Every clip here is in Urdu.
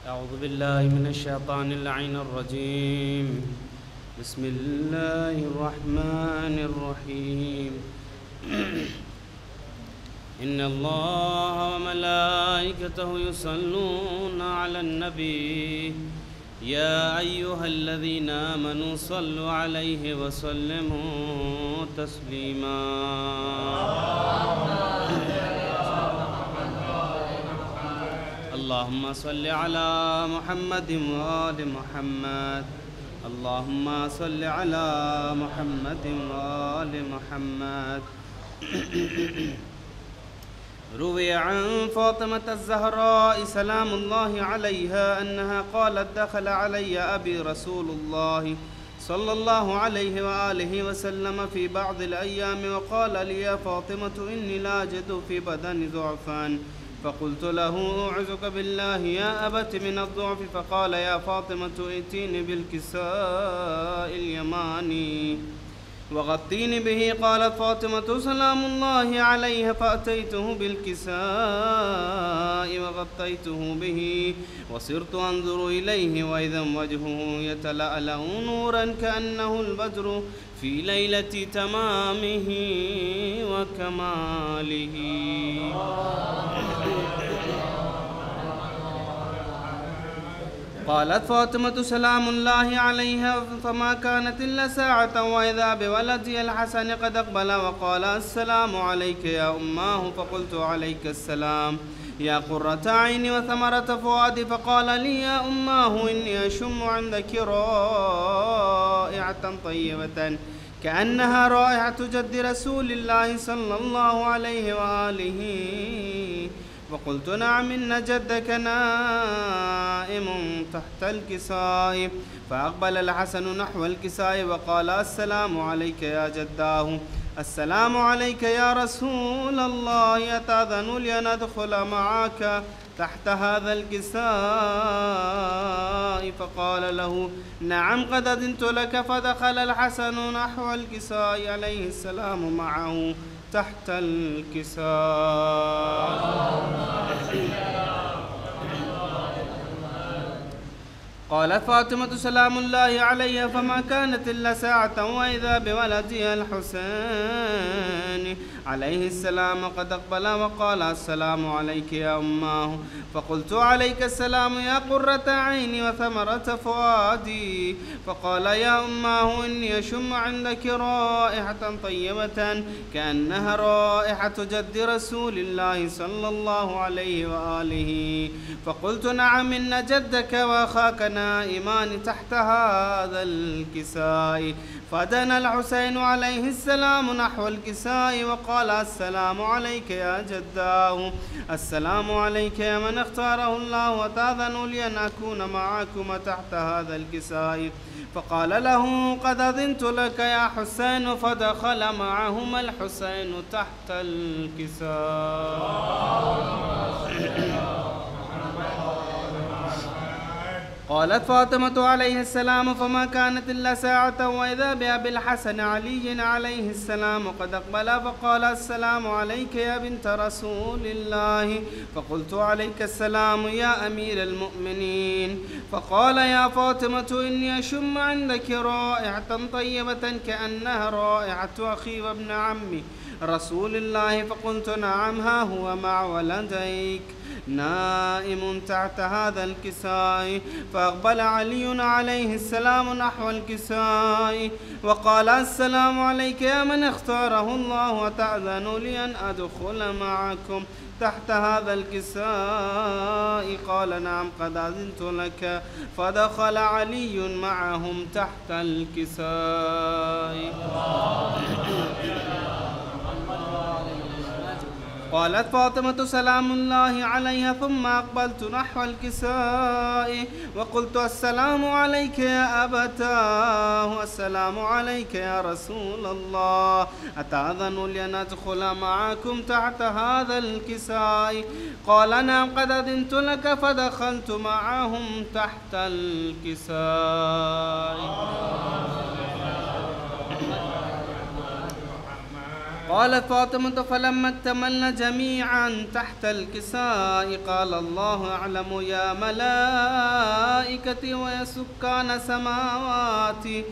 أعوذ بالله من الشيطان اللعين الرجيم. بسم الله الرحمن الرحيم. إن الله وملائكته يصلون على النبي يا أيها الذين آمنوا صلوا عليه وسلموا تسليما. اللهم صل على محمد وآل محمد. اللهم صل على محمد وآل محمد. روي عن فاطمة الزهراء سلام الله عليها أنها قالت دخل علي أبي رسول الله صلى الله عليه وآله وسلم في بعض الأيام وقال لي يا فاطمة إني لا أجد في بدني ضعفا، فقلت له أعوذك بالله يا أبت من الضعف، فقال يا فاطمة ائتيني بالكساء اليماني وغطيني به. قالت فاطمة سلام الله عليها فأتيته بالكساء وغطيته به وصرت أنظر إليه وإذا وجهه يتلألأ نورا كأنه البدر في ليلة تمامه وكماله. قالت فاطمة سلام الله عليها فما كانت إلا ساعة وإذا بولدي الحسن قد أقبل وقال السلام عليك يا أماه، فقلت عليك السلام يا قرة عيني وثمرة فؤادي. فقال لي يا أماه إني أشم عندك رائحة طيبة كأنها رائحة جد رسول الله صلى الله عليه وآله. فقلت نعم إن جدك نائم تحت الكساء. فأقبل الحسن نحو الكساء وقال السلام عليك يا جداه. السلام عليك يا رسول الله، أتأذن لي أن أدخل معك تحت هذا الكساء؟ فقال له نعم قد أذنت لك. فدخل الحسن نحو الكساء عليه السلام معه تحت الكساء. قالت فاطمة سلام الله عليها فما كانت إلا ساعة وإذا بولدها الحسين عليه السلام قد أقبل وقال السلام عليك يا أماه. فقلت عليك السلام يا قرة عيني وثمرة فؤادي. فقال يا أماه إني أشم عندك رائحة طيبة كأنها رائحة جد رسول الله صلى الله عليه وآله. فقلت نعم إن جدك وأخاك نائمان تحت هذا الكساء. فدنا الحسين عليه السلام نحو الكساء وقال السلام عليك يا جداه. السلام عليك يا من اختاره الله، وتأذن لي أن أكون معكما تحت هذا الكساء. فقال له قد أذنت لك يا حسين. فدخل معهما الحسين تحت الكساء. قالت فاطمة عليه السلام فما كانت إلا ساعة وإذا بأبي الحسن علي عليه السلام قد أقبل. فقال السلام عليك يا بنت رسول الله. فقلت عليك السلام يا أمير المؤمنين. فقال يا فاطمة إني أشم عندك رائحة طيبة كأنها رائحة أخي وابن عمي رسول الله. فقلت نعم ها هو مع ولديك نائم تحت هذا الكساء. فأقبل علي عليه السلام نحو الكساء وقال السلام عليك يا من اختاره الله، وتأذن لي أن أدخل معكم تحت هذا الكساء؟ قال نعم قد أذنت لك. فدخل علي معهم تحت الكساء. قالت فاطمة سلام الله عليها ثم أقبلت نحو الكساء وقلت السلام عليك يا أبتاه. السلام عليك يا رسول الله، أتأذن لي أن أدخل معكم تحت هذا الكساء؟ قال نعم قد أذنت لك. فدخلت معهم تحت الكساء. قالت فاطمة فلما اكتملن جميعا تحت الكساء قال الله أعلم يا ملائكتي ويا سكان سماواتي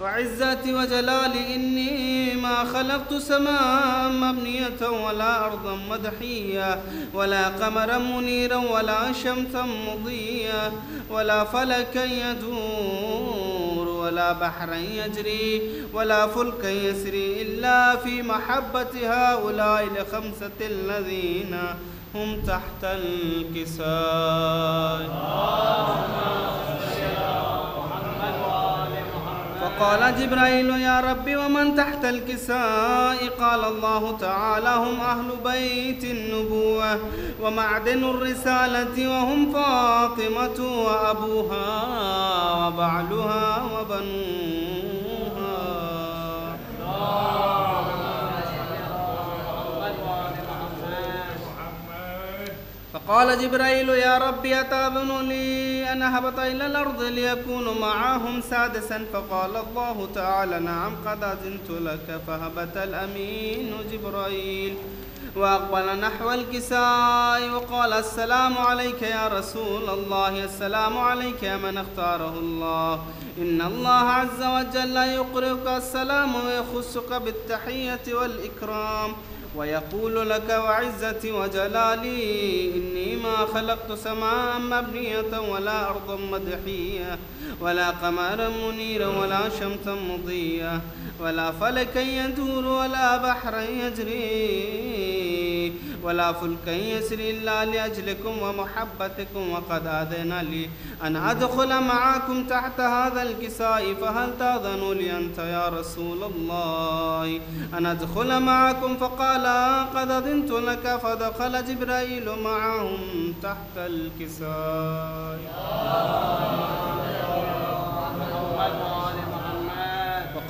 وعزتي وجلالي إني ما خلقت سماء مبنية ولا أرضا مدحية ولا قمرا منيرا ولا شمسا مضيا ولا فلكا يدور ولا بحرا يجري ولا فلكا يسري إلا في محبة هؤلاء الخمسة الذين هم تحت الكساء. فقال جبرائيل يا ربي ومن تحت الكساء؟ قال الله تعالى هم أهل بيت النبوة ومعدن الرسالة وهم فاطمة وأبوها وبعلها وبنوها. فقال جبرائيل يا ربي أتأذن لي أن أهبط إلى الأرض ليكون معهم سادسا؟ فقال الله تعالى نعم قد أذنت لك. فهبط الأمين جبرائيل وأقبل نحو الكساء وقال السلام عليك يا رسول الله. السلام عليك يا من اختاره الله. إن الله عز وجل يقرئك السلام ويخصك بالتحية والإكرام ويقول لك وعزتي وجلالي إني ما خلقت سماء مبنية ولا أرضا مدحية ولا قمرا منيرا ولا شمسا مضيا ولا فلكا يدور ولا بحرا يجري ولا فلكا يسري إلا لأجلكم ومحبتكم. وقد آذن لي أن أدخل معكم تحت هذا الكساء فهل تأذن لي أنت يا رسول الله أن أدخل معكم؟ فقال قد أذنت لك. فدخل جبرائيل معهم تحت الكساء.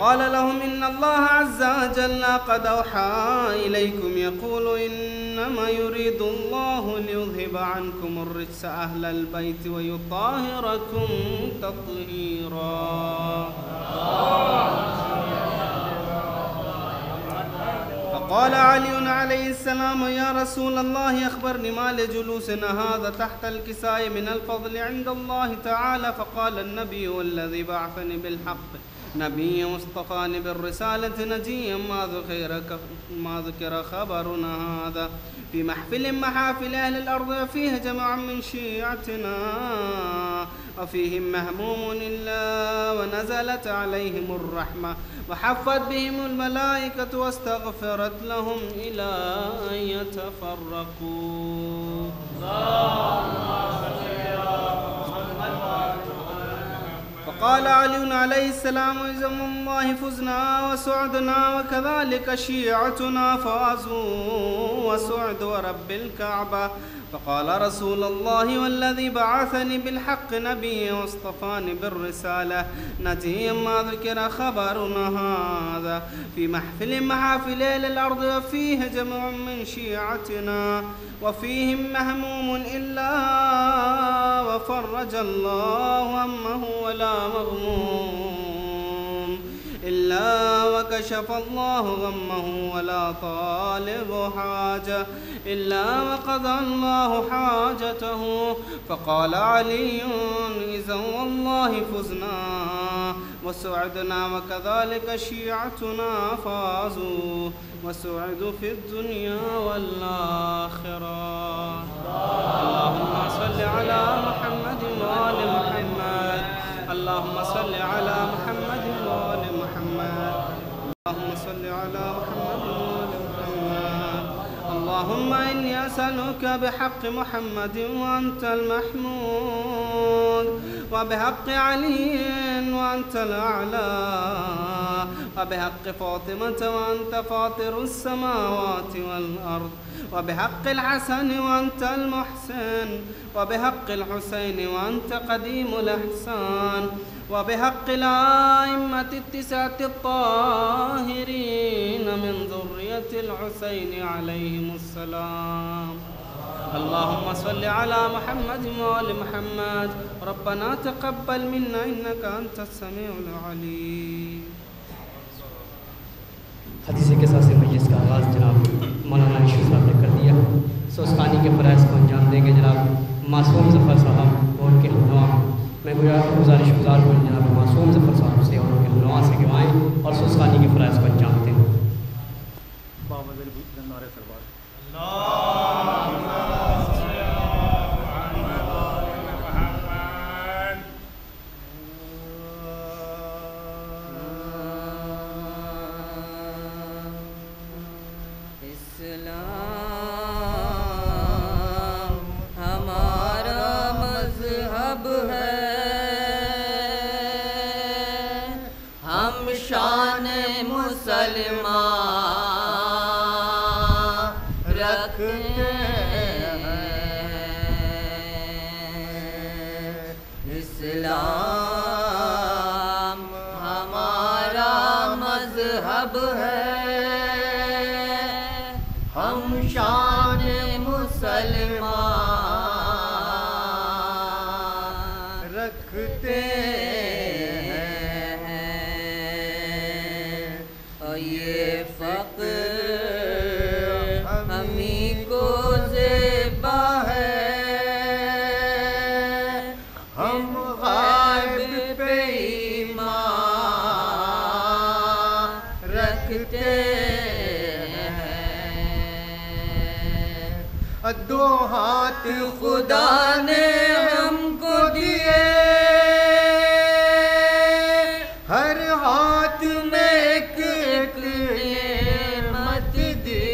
قال لهم إن الله عز وجل قد أوحى إليكم يقول إنما يريد الله ليذهب عنكم الرجس أهل البيت ويطهركم تطهيرا. فقال علي عليه السلام يا رسول الله أخبرني ما لجلوسنا هذا تحت الكساء من الفضل عند الله تعالى؟ فقال النبي والذي بعثني بالحق نبي مصطفى بالرسالة نجيا ما ذكر خبرنا هذا في محفل محافل أهل الأرض وفيه جماعة من شيعتنا وفيهم مهموم إلا ونزلت عليهم الرحمة وحفت بهم الملائكة واستغفرت لهم إلى أن يتفرقوا. فقال علي عليه السلام إذن الله فزنا وسعدنا وكذلك شيعتنا فازوا وسعدوا ورب الكعبة. فقال رسول الله والذي بعثني بالحق نبي واصطفاني بالرسالة نجيا ما ذكر خبرنا هذا في محفل محافل الأرض وفيه جمع من شيعتنا وفيهم مهموم إلا وفرج الله همه ولا مغموم إلا وكشف الله غمه ولا طالب حاجة إلا وقضى الله حاجته. فقال علي إذا والله فزنا وسعدنا وكذلك شيعتنا فازوا وسعدوا في الدنيا والآخرة. اللهم صل على محمد وآل محمد. اللهم صل على محمد وآل محمد. اللهم صل على محمد وآل محمد. اللهم إني أسألك بحق محمد وأنت المحمود وبحق علي وأنت الأعلى وبحق فاطمة وأنت فاطر السماوات والأرض وبحق الحسن وأنت المحسن وبحق الحسين وأنت قديم الإحسان وبحق الأئمة التسعة الطاهرين من ذرية الحسين عليهم السلام. اللهم صل على محمد وآل محمد. ربنا تقبل منا إنك أنت السميع العليم. حدیث کے ساتھ سے جس کا آغاز جناب مولانا عشق صاحب نے کر دیا. سو اس خانی کے فرائض کو انجام دیں گے جناب معصوم ظفر صاحب اور کے ہمنوا. میں گزارش گزار ہوں جناب معصوم ظفر صاحب سے اور ان کے ہمنوا سے گوائیں اور سو اس خانی کے فرائض کو انجام دیں. دو ہاتھ خدا نے ہم کو دیے، ہر ہاتھ میں ایک ایک نعمت دی.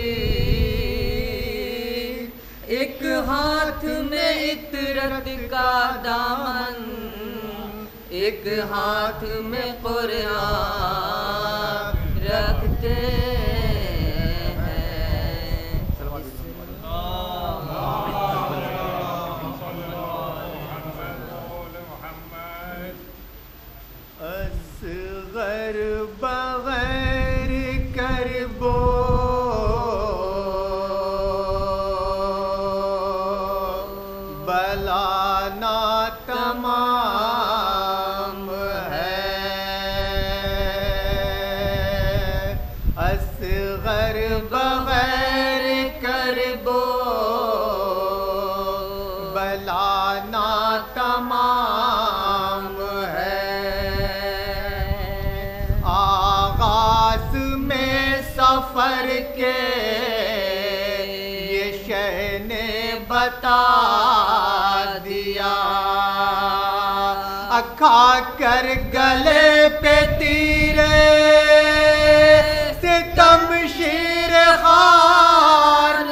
ایک ہاتھ میں عطرت کا دامن، ایک ہاتھ میں قرآن رکھتے بغیر کربو بلا نا تمام ہے. اصغر بغیر کربو بلا نا تمام ہے. سفر کے یہ شہ نے بتا دیا، کھا کر گلے پہ تیرے ستم شیر خان،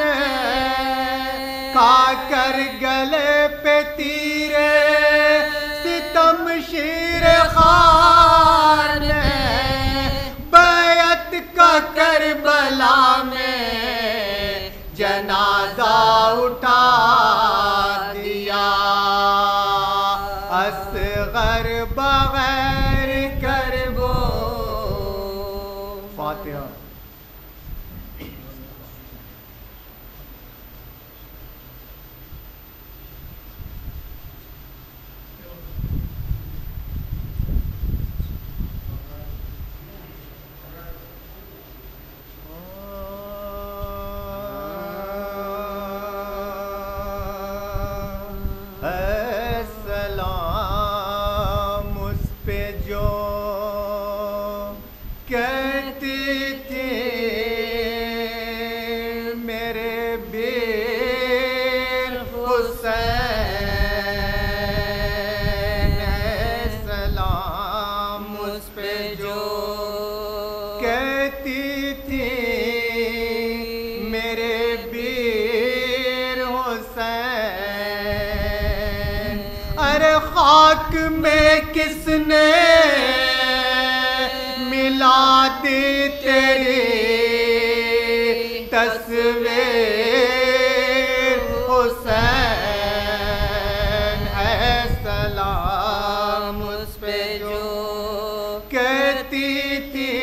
کھا کر گلے پہ تیرے ستم شیر خان، کربلا میں جنازہ اٹھا دیا. اصغر بغیر کربو. فاتحہ. خاک میں کس نے ملا دی تیری تصویر حسین. ہے سلام اس پہ جو کہتی تھی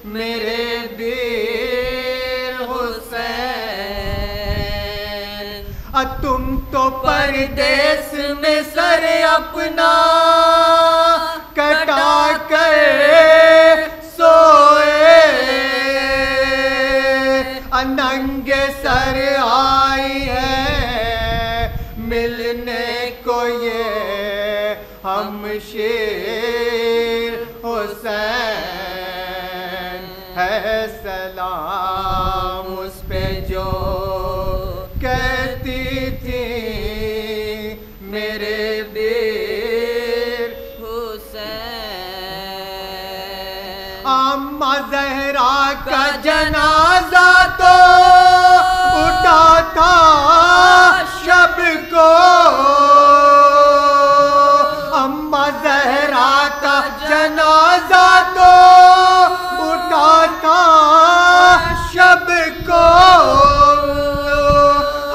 میرے بیر حسین. تم تو پردیس میں سر اپنا کٹا کر سوئے ملنے کو یہ ہم شیر حسین ہے سلام اس پہ جو کہتی تھی میرے دیر حسین اماں زہرا کا جنازہ تو اٹھا تھا شب کو اماں زہرا کا جنازہ تو اٹھا تھا شب کو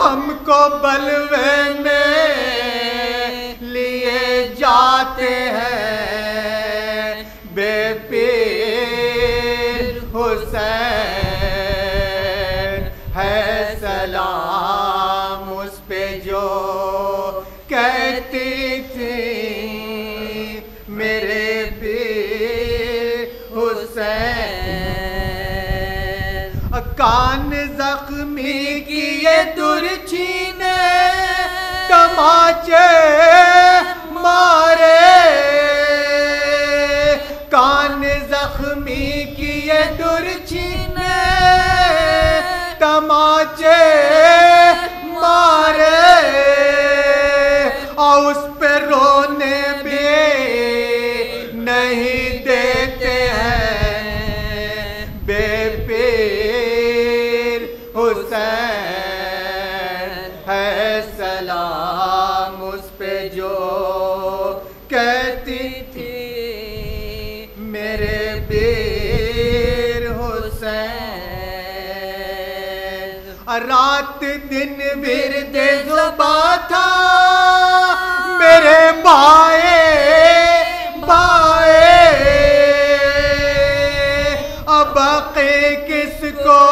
ہم کو بلوے میں لیے جاتے ہیں بے پیر حسین ہے سلام اس پہ جو کہتی تھی میرے پیر حسین کان زخمی کیے درچھی نے تماچے مارے کان زخمی کیے درچھی نے تماچے مارے اور اس پہ رونے بھی نہیں دیتے ہیں بے پیر حسین ہے سلام اس پہ جو کہتی تھی میرے پیر حسین رات دن ورد زباں تھا میرے بائے بائے اب کس کو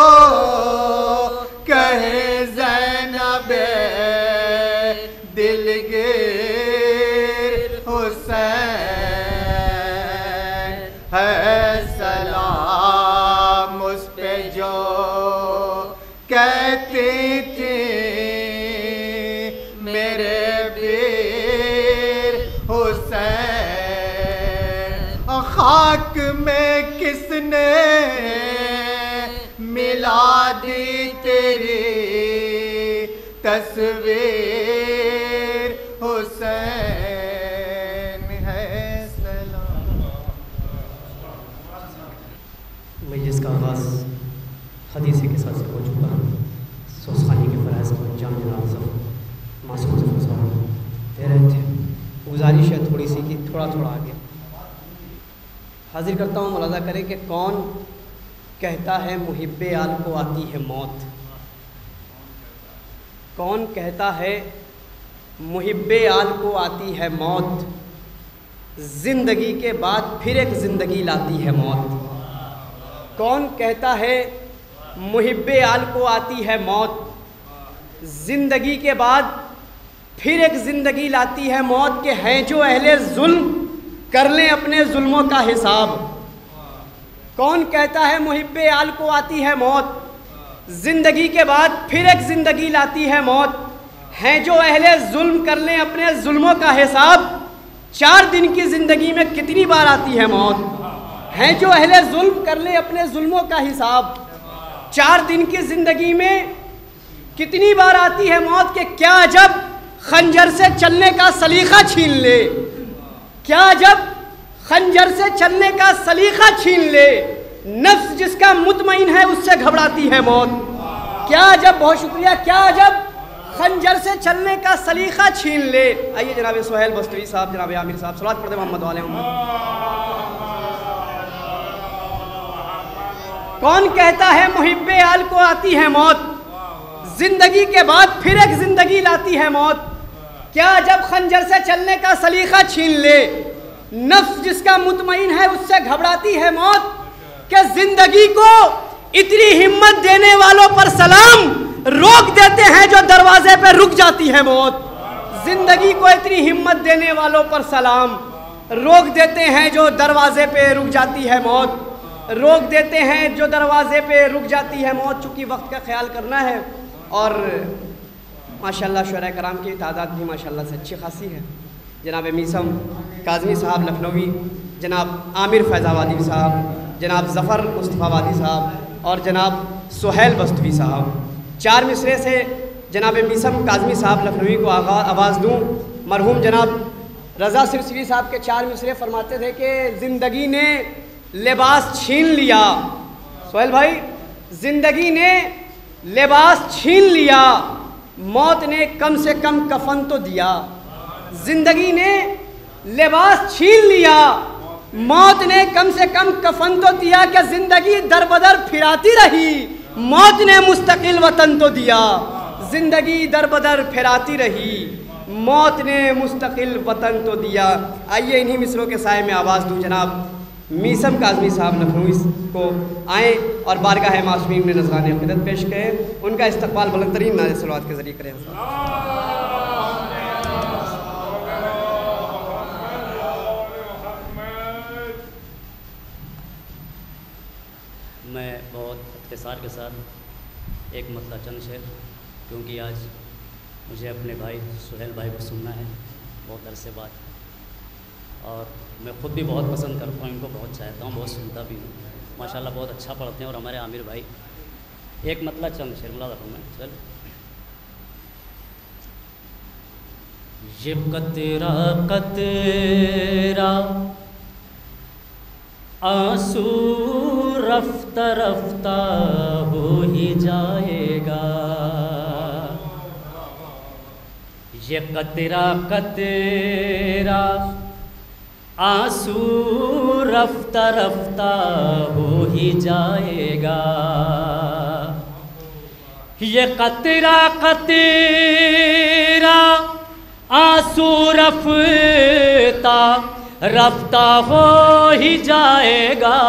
کہے زینب دلگیر حسین ہے سلام اس پہ جو کہتی تھی میرے پیر حسین خاک میں کس نے ملا دی تیری تصویر حسین ہے سلام مجلس کا آغاز حدیث کے ساتھ سے ہو چکا ہے سوسخانی کے فرائض کو انجام جناب معصوم ظفر صاحب دے رہے تھے گزارش ہے تھوڑی سی کہ تھوڑا آگے حاضر کرتا ہوں ملاحظہ کریں کہ کون کہتا ہے محب آل کو آتی ہے موت کون کہتا ہے محب آل کو آتی ہے موت زندگی کے بعد پھر ایک زندگی لاتی ہے موت کون کہتا ہے محب آل کو آتی ہے موت زندگی کے بعد پھر ایک زندگی لاتی ہے موت کہ ہیں جو اہل ظلم کر لیں اپنے ظلموں کا حساب کون کہتا ہے محب آل کو آتی ہے موت زندگی کے بعد پھر ایک زندگی لاتی ہے موت ہیں جو اہل ظلم کر لیں اپنے ظلموں کا حساب 4 دن کی زندگی میں کتنی بار آتی ہے موت ہیں جو اہل ظلم کر لیں اپنے ظلموں کا حساب 4 دن کی زندگی میں کتنی بار آتی ہے موت کہ کیا جب خنجر سے چلنے کا سلیقہ چھین لے کیا جب خنجر سے چلنے کا سلیقہ چھین لے نفس جس کا مطمئن ہے اس سے گھبراتی ہے موت کیا جب بہت شکریہ کیا جب خنجر سے چلنے کا سلیقہ چھین لے آئیے جناب سہیل بستوی صاحب جناب عامر صاحب صلوات پڑھتے محمد علیہ محمد کون کہتا ہے محب آل کو آتی ہے موت زندگی کے بعد پھر ایک زندگی لاتی ہے موت کیا جب خنجر سے چلنے کا سلیقہ چھین لے نفس جس کا مطمئن ہے اس سے گھبراتی ہے موت کہ زندگی کو اتنی ہمت دینے والوں پر سلام روک دیتے ہیں جو دروازے پہ رک جاتی ہے موت زندگی کو اتنی ہمت دینے والوں پر سلام روک دیتے ہیں جو دروازے پہ رک جاتی ہے موت روک دیتے ہیں جو دروازے پہ رک جاتی ہے موت چونکہ وقت کا خیال کرنا ہے اور ماشاءاللہ شعراء کرام کی تعداد بھی ماشاءاللہ سے اچھی خاصی ہے. جناب میثم کاظمی صاحب لکھنوی، جناب عامر فیض آبادی صاحب، جناب ظفر مصطفیٰ آبادی صاحب اور جناب سہیل بستوی صاحب. 4 مصرے سے جناب میثم کاظمی صاحب لکھنوی کو آواز دوں. مرحوم جناب رضا سرسوی صاحب کے 4 مصرے فرماتے تھے کہ زندگی نے لباس چھین لیا. سہیل بھائی، زندگی نے لباس چھین لیا، موت نے کم سے کم کفن تو دیا. زندگی نے لباس چھین لیا، موت نے کم سے کم کفن تو دیا. کہ زندگی در بدر پھراتی رہی، موت نے مستقل وطن تو دیا. زندگی در بدر پھراتی رہی، موت نے مستقل وطن تو دیا. آئیے انہی مصروں کے سائے میں آواز دوں جناب میثم کاظمی صاحب لکھنوی کو آئیں اور بارگاہ معصومین میں نذرانِ عقیدت پیش کریں. ان کا استقبال بلند ترین نعرہ صلوات کے ذریعے کریں. میں بہت اختصار کے ساتھ ایک مطلع چند شعر، کیونکہ آج مجھے اپنے بھائی سہیل بھائی کو سننا ہے بہت عرصے بعد، اور میں خود بھی بہت پسند کرتا ہوں، ان کو بہت چاہتا ہوں، بہت سنتا بھی ہوں. ماشاءاللہ بہت اچھا پڑھتے ہیں. اور ہمارے عامر بھائی ایک مطلع چند شعر ملا رکھوں میں. چل یہ قطرہ قطرہ آنسو رفتہ رفتہ ہو ہی جائے گا. یہ قطرہ قطرہ آنسو رفتہ رفتہ ہو ہی جائے گا. یہ قطرہ قطرہ آنسو رفتہ رفتہ ہو ہی جائے گا.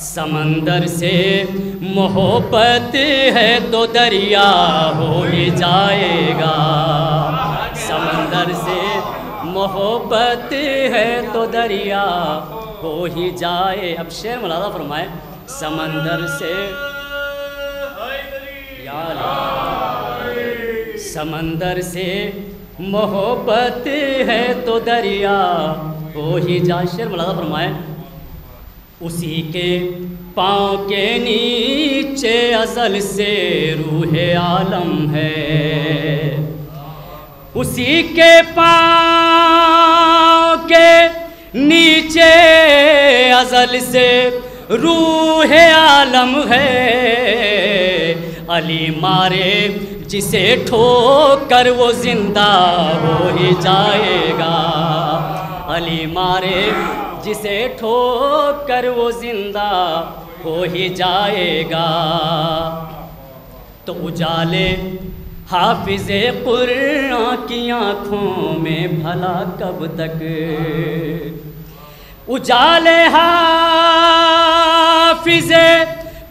سمندر سے محبت ہے تو دریا ہو ہی جائے گا. سمندر سے محبت ہے تو دریا ہو ہی جائے. اب شعر ملاحظہ فرمائے. سمندر سے یا سمندر سے محبت ہے تو دریا ہو ہی جائے. شعر ملاحظہ فرمائے. اسی کے پاؤں کے نیچے ازل سے روح عالم ہے. اسی کے پاؤں کے نیچے ازل سے روح عالم ہے. علی مارے جسے ٹھوکر وہ زندہ ہو ہی جائے گا. علی مارے جسے ٹھوکر وہ زندہ ہو ہی جائے گا. تو اجالے حافظ قرآن کی آنکھوں میں بھلا کب تک، اجالے حافظ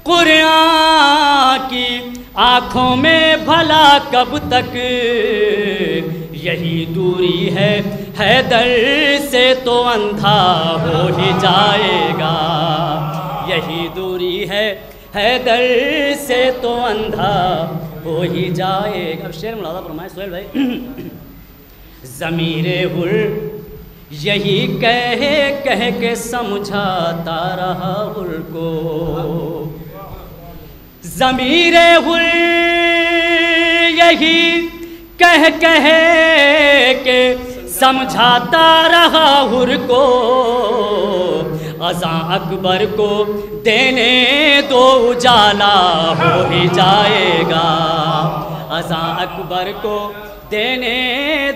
قرآن کی آنکھوں میں بھلا کب تک. یہی دوری ہے حیدر سے تو اندھا ہو ہی جائے گا. یہی دوری ہے حیدر سے تو اندھا ہو ہی جائے گا. اب شعر ملاحظہ فرمائے سہیل بھائی. ضمیر حر یہی کہہ کے سمجھاتا رہا حر کو. ضمیر حر یہی کہہ کے سمجھاتا رہا حر کو. اذاں اکبر کو دینے دو اجالا ہو ہی جائے گا. اذاں اکبر کو دینے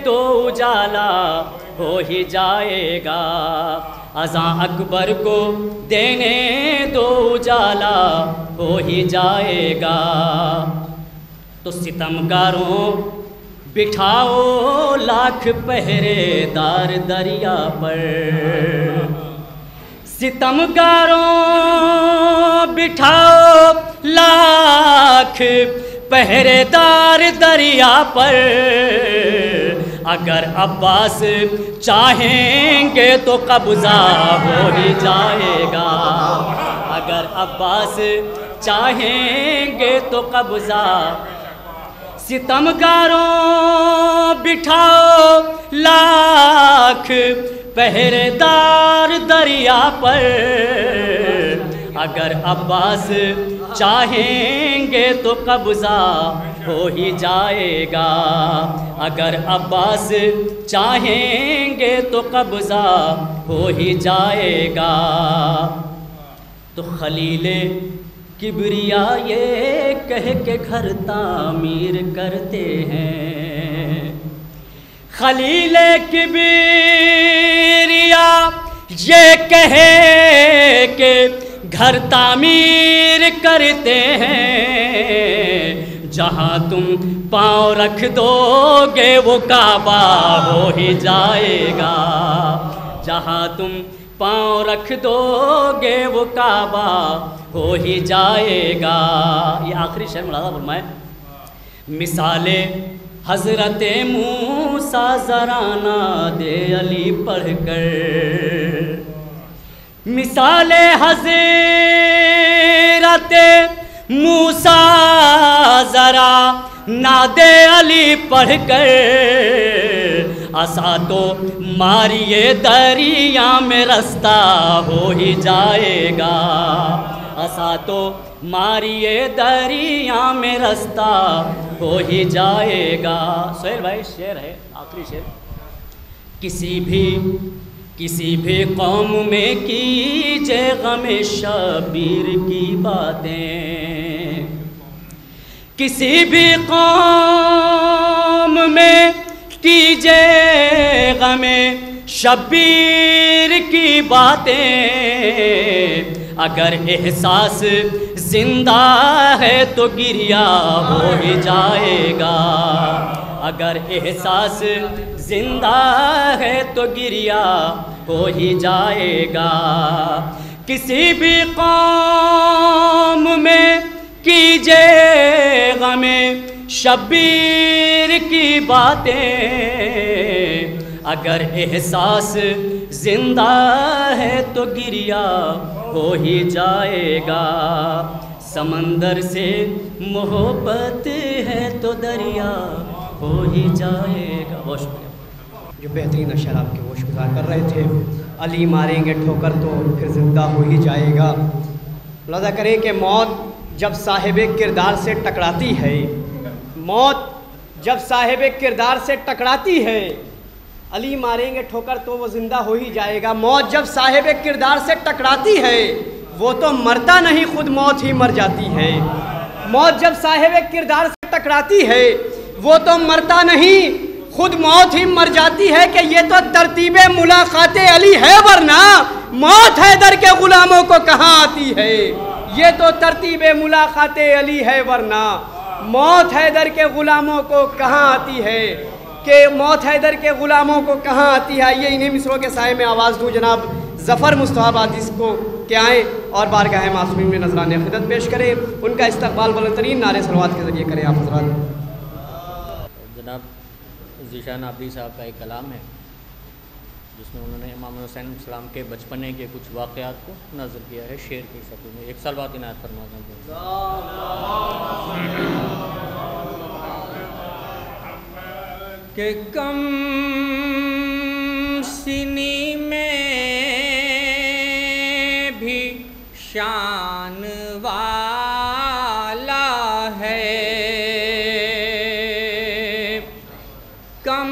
دو اجالا ہو ہی جائے گا. اذاں اکبر کو دینے دو اجالا ہو ہی جائے گا. تو ستمگاروں بٹھاؤ لاکھ پہرے دار دریا پر. ستمگاروں بٹھاؤ لاکھ پہرے دار دریا پر. اگر عباس چاہیں گے تو قبضہ ہو ہی جائے گا. اگر عباس چاہیں گے تو قبضہ. ستمگاروں بٹھاؤ لاکھ پہرے دار دریا پر، اگر عباس چاہیں گے تو قبضہ ہو ہی جائے گا، اگر عباس چاہیں گے تو قبضہ ہو ہی جائے گا۔ تو خلیل کبریا یہ کہہ کے گھر تعمیر کرتے ہیں، خلیل کبریا یہ کہے کہ گھر تعمیر کرتے ہیں، جہاں تم پاؤں رکھ دو گے وہ کعبہ ہو ہی جائے گا، جہاں تم پاؤں رکھ دو گے وہ کعبہ ہو ہی جائے گا۔ یہ آخری شعر ملاحظہ فرمائے، مثال حضرت موسیٰ ذرا نہ دے علی پڑھ کر، مثال حضرت موسیٰ ذرا نہ دے علی پڑھ کر، عصا تو ماریے دریا میں رستہ ہو ہی جائے گا، عصا تو ماریے دریا میں رستہ ہو ہی جائے گا۔ سہیل بھائی شعر ہے آخری شعر، کسی بھی قوم میں کیجے غم شبیر کی باتیں، کسی بھی قوم میں کیجے غم شبیر کی باتیں، اگر احساس زندہ ہے تو گریہ ہو ہی جائے گا، اگر احساس زندہ ہے تو گریہ ہو ہی جائے گا، کسی بھی قوم میں کیجے غم شبیر کی باتیں، اگر احساس زندہ ہے تو گریہ ہو ہی جائے گا، سمندر سے محبت ہے تو دریا ہو ہی جائے گا۔ بہت شکریہ۔ جو بہترین اشعار آپ کے وہ گزار کر رہے تھے، علی ماریں گے ٹھوکر تو پھر زندہ ہو ہی جائے گا۔ ملاحظہ کریں کہ موت جب صاحب کردار سے ٹکراتی ہے، موت جب صاحب کردار سے ٹکراتی ہے، علی ماریں گے ٹھوکر تو وہ زندہ ہو ہی جائے گا۔ موت جب صاحب کردار سے ٹکراتی ہے وہ تو مرتا نہیں، خود موت ہی مر جاتی ہے۔ موت جب صاحب کردار سے ٹکراتی ہے وہ تو مرتا نہیں، خود موت ہی مر جاتی ہے، کہ یہ تو ترتیب ملاقات علی ہے، ورنہ موت حیدر کے غلاموں کو کہاں آتی ہے۔ یہ تو ترتیب ملاقات علی ہے، ورنہ موت حیدر کے غلاموں کو کہاں آتی ہے، کہ موت حیدر کے غلاموں کو کہاں آتی ہے۔ یہ انہیں مصروں کے سائے میں آواز دوں جناب ظفر مصطفیٰ بادی کو کہ آئیں اور بارگاہ معصومین میں نذرانِ خدمت پیش کریں، ان کا استقبال بلند ترین نعرے صلوات کے ذریعے کریں۔ آپ حضرات جناب ذیشان عابدی صاحب کا ایک کلام ہے جس میں انہوں نے امام حسین علیہ السلام کے بچپنے کے کچھ واقعات کو نظر کیا ہے شعر کی شکل میں۔ ایک سال بعد عنایت فرما دیں۔ کہ کم سنی میں بھی شان والا ہے، کم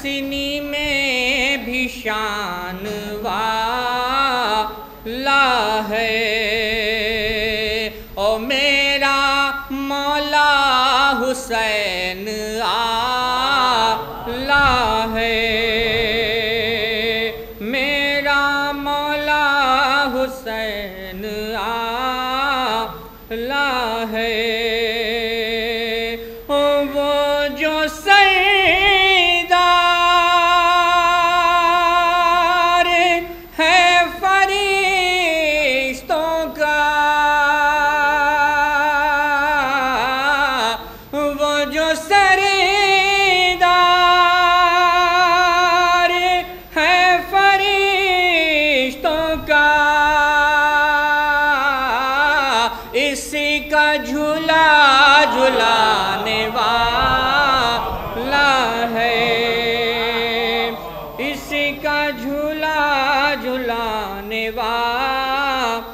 سنی میں بھی شان والا ہے، او میرا مولا حسین ہے، میرا مولا حسین آلہ ہے، وہ جو سردار ہے فرشتوں کا، وہ جو اسی کا جھولا جھلانے والا ہے، اس کا جھولا جھلانے والا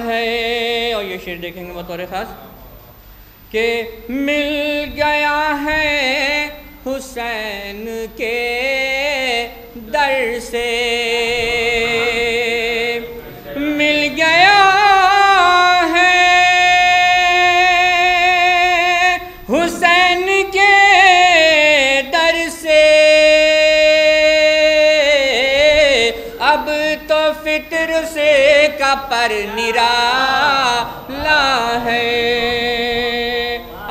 ہے۔ اور یہ شعر دیکھیں گے بطور خاص کہ مل گیا ہے حسین کے در سے، مل گیا ہے حسین کے در سے، اب تو فطر سے کا پر نرالا ہے،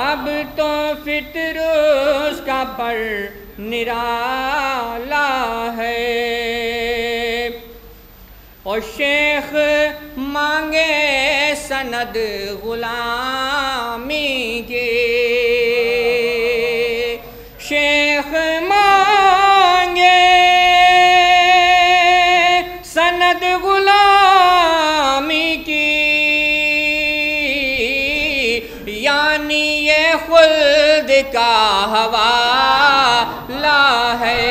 اب تو فطر اس کا پر نرالا ہے۔ اور شیخ مانگے سند غلامی کی، شیخ مانگے سند غلامی کی، یعنی یہ خلد کا حوالہ ہے،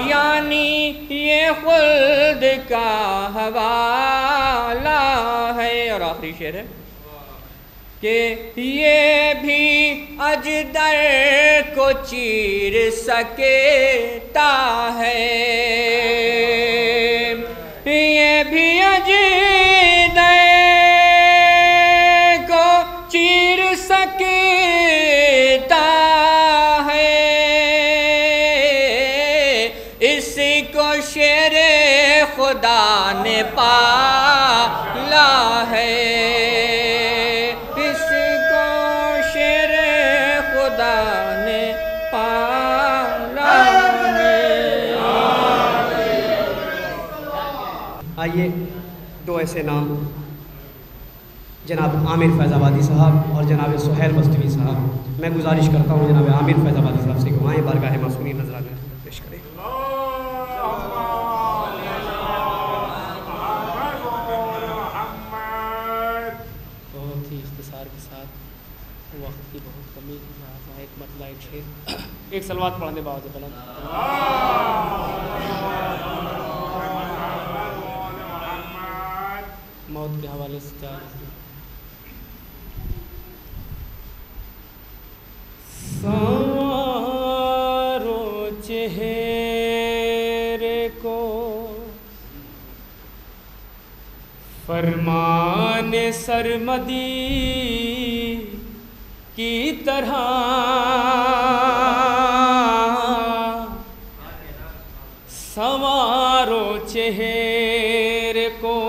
یعنی یہ خلد کا حوالہ ہے۔ اور آخری شعر ہے کہ یہ بھی اجدر کو چیر سکتا ہے، یہ بھی اجدر کو چیر سکتا ہے، اس کو شیر خدا نے پالا ہے، اس کو شیر خدا نے پالا ہے۔ آئیے دو ایسے نام جناب عامر فیض آبادی صاحب اور جناب سہیل بستوی صاحب، میں گزارش کرتا ہوں جناب عامر فیض آبادی صاحب سے کہ وہاں بارگاہ معصومین نذرانے پیش کریں۔ بہت ہی اختصار کے ساتھ، وقت کی بہت کمی، ایک مطلع ایک شعر، ایک سلوات پڑھنے باوجود قلم۔ موت کے حوالے سے چار سوارو چہرے کو فرمان سرمدی کی طرح سوارو چہرے کو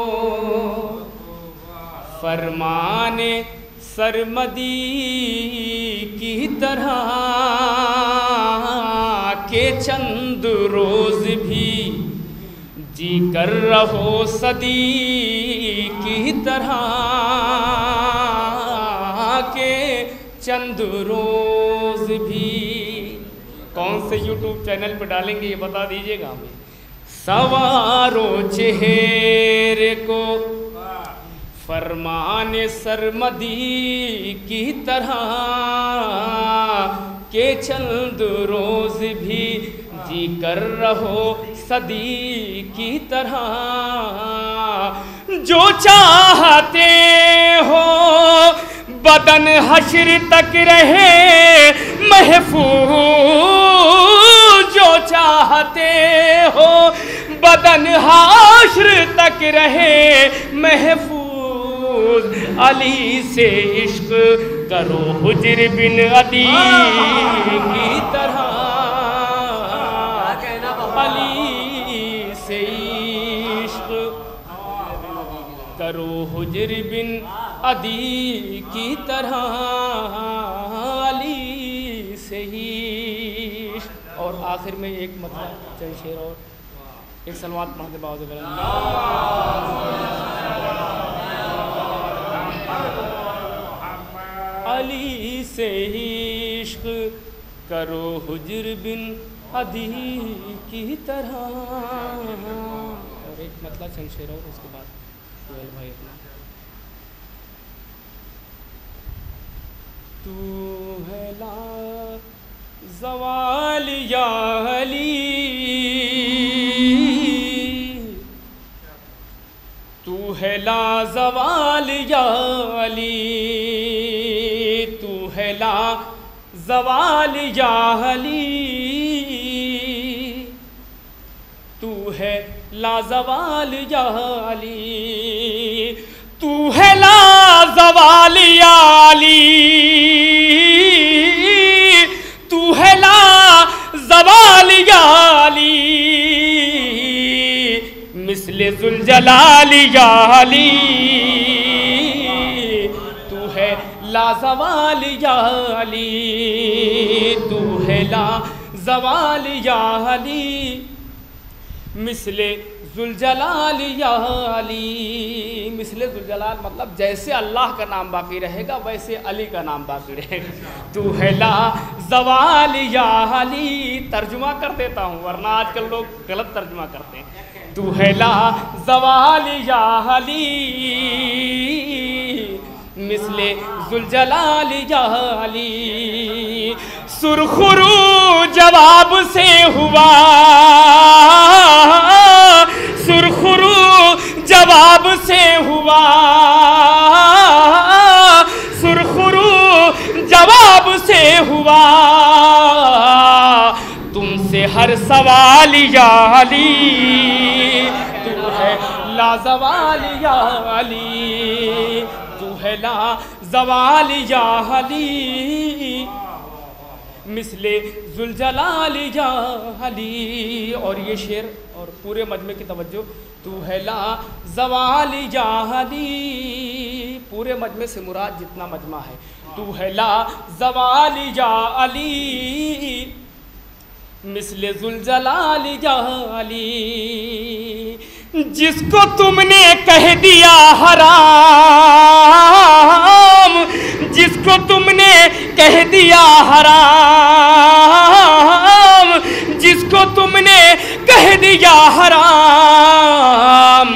فرمان سرمدی کی طرح کہ چند روز بھی جی کر رہو صدی کی طرح کہ چند روز بھی۔ کون سے یوٹیوب چینل پہ ڈالیں گے یہ بتا دیجیے گا ہمیں۔ سوارو چہرے کو فرمان سرمدی کی طرح کہ چند روز بھی جی کر رہو صدی کی طرح، جو چاہتے ہو بدن حشر تک رہے محفوظ، جو چاہتے ہو بدن حشر تک رہے محفوظ، علی سے عشق کرو حجر بن عدی کی طرح، علی سے عشق کرو حجر بن عدی کی طرح، علی سے عشق۔ اور آخر میں ایک مطلب چند شعر اور ایک سلوات پڑھتے باوجود علی سے عشق کرو حجر بن عدی کی طرح۔ اور ایک مطلب چند شعر اور اس کے بعد سہیل بھائی اپنا۔ تو ہے لا زوال یا علی تو ہے لا زوال یا علی تو ہے لا زوال یا علی تو ہے لا زوال یا علی تو ہے لا زوال یا علی تو ہے لا زوال یا علی مثل ذوالجلال یا علی تو ہے لا زوال یا علی تو ہے لا زوال یا علی مثل ذوالجلال یا علی مثل ذوالجلال مطلب جیسے اللہ کا نام باقی رہے گا ویسے علی کا نام باقی رہے گا تو ہے لا زوال یا علی ترجمہ کر دیتا ہوں ورنہ آج کل لوگ غلط ترجمہ کرتے ہیں تو ہے لا زوال یا علی مثل ذوالجلال یا علی سرخرو جواب سے ہوا سرخرو جواب سے ہوا سرخرو جواب سے ہوا تم سے ہر سوال یا علی تو ہے لا زوال یا علی تو ہے لا زوال یا علی مثل ذوالجلال یا علی اور یہ شعر اور پورے مجمع کی توجہ تو ہے لا زوال یا علی پورے مجمع سے مراد جتنا مجمع ہے تو ہے لا زوال یا علی مثل ذوالجلال یا علی جس کو تم نے کہہ دیا حرام جس کو تم نے کہہ دیا حرام جس کو تم نے کہہ دیا حرام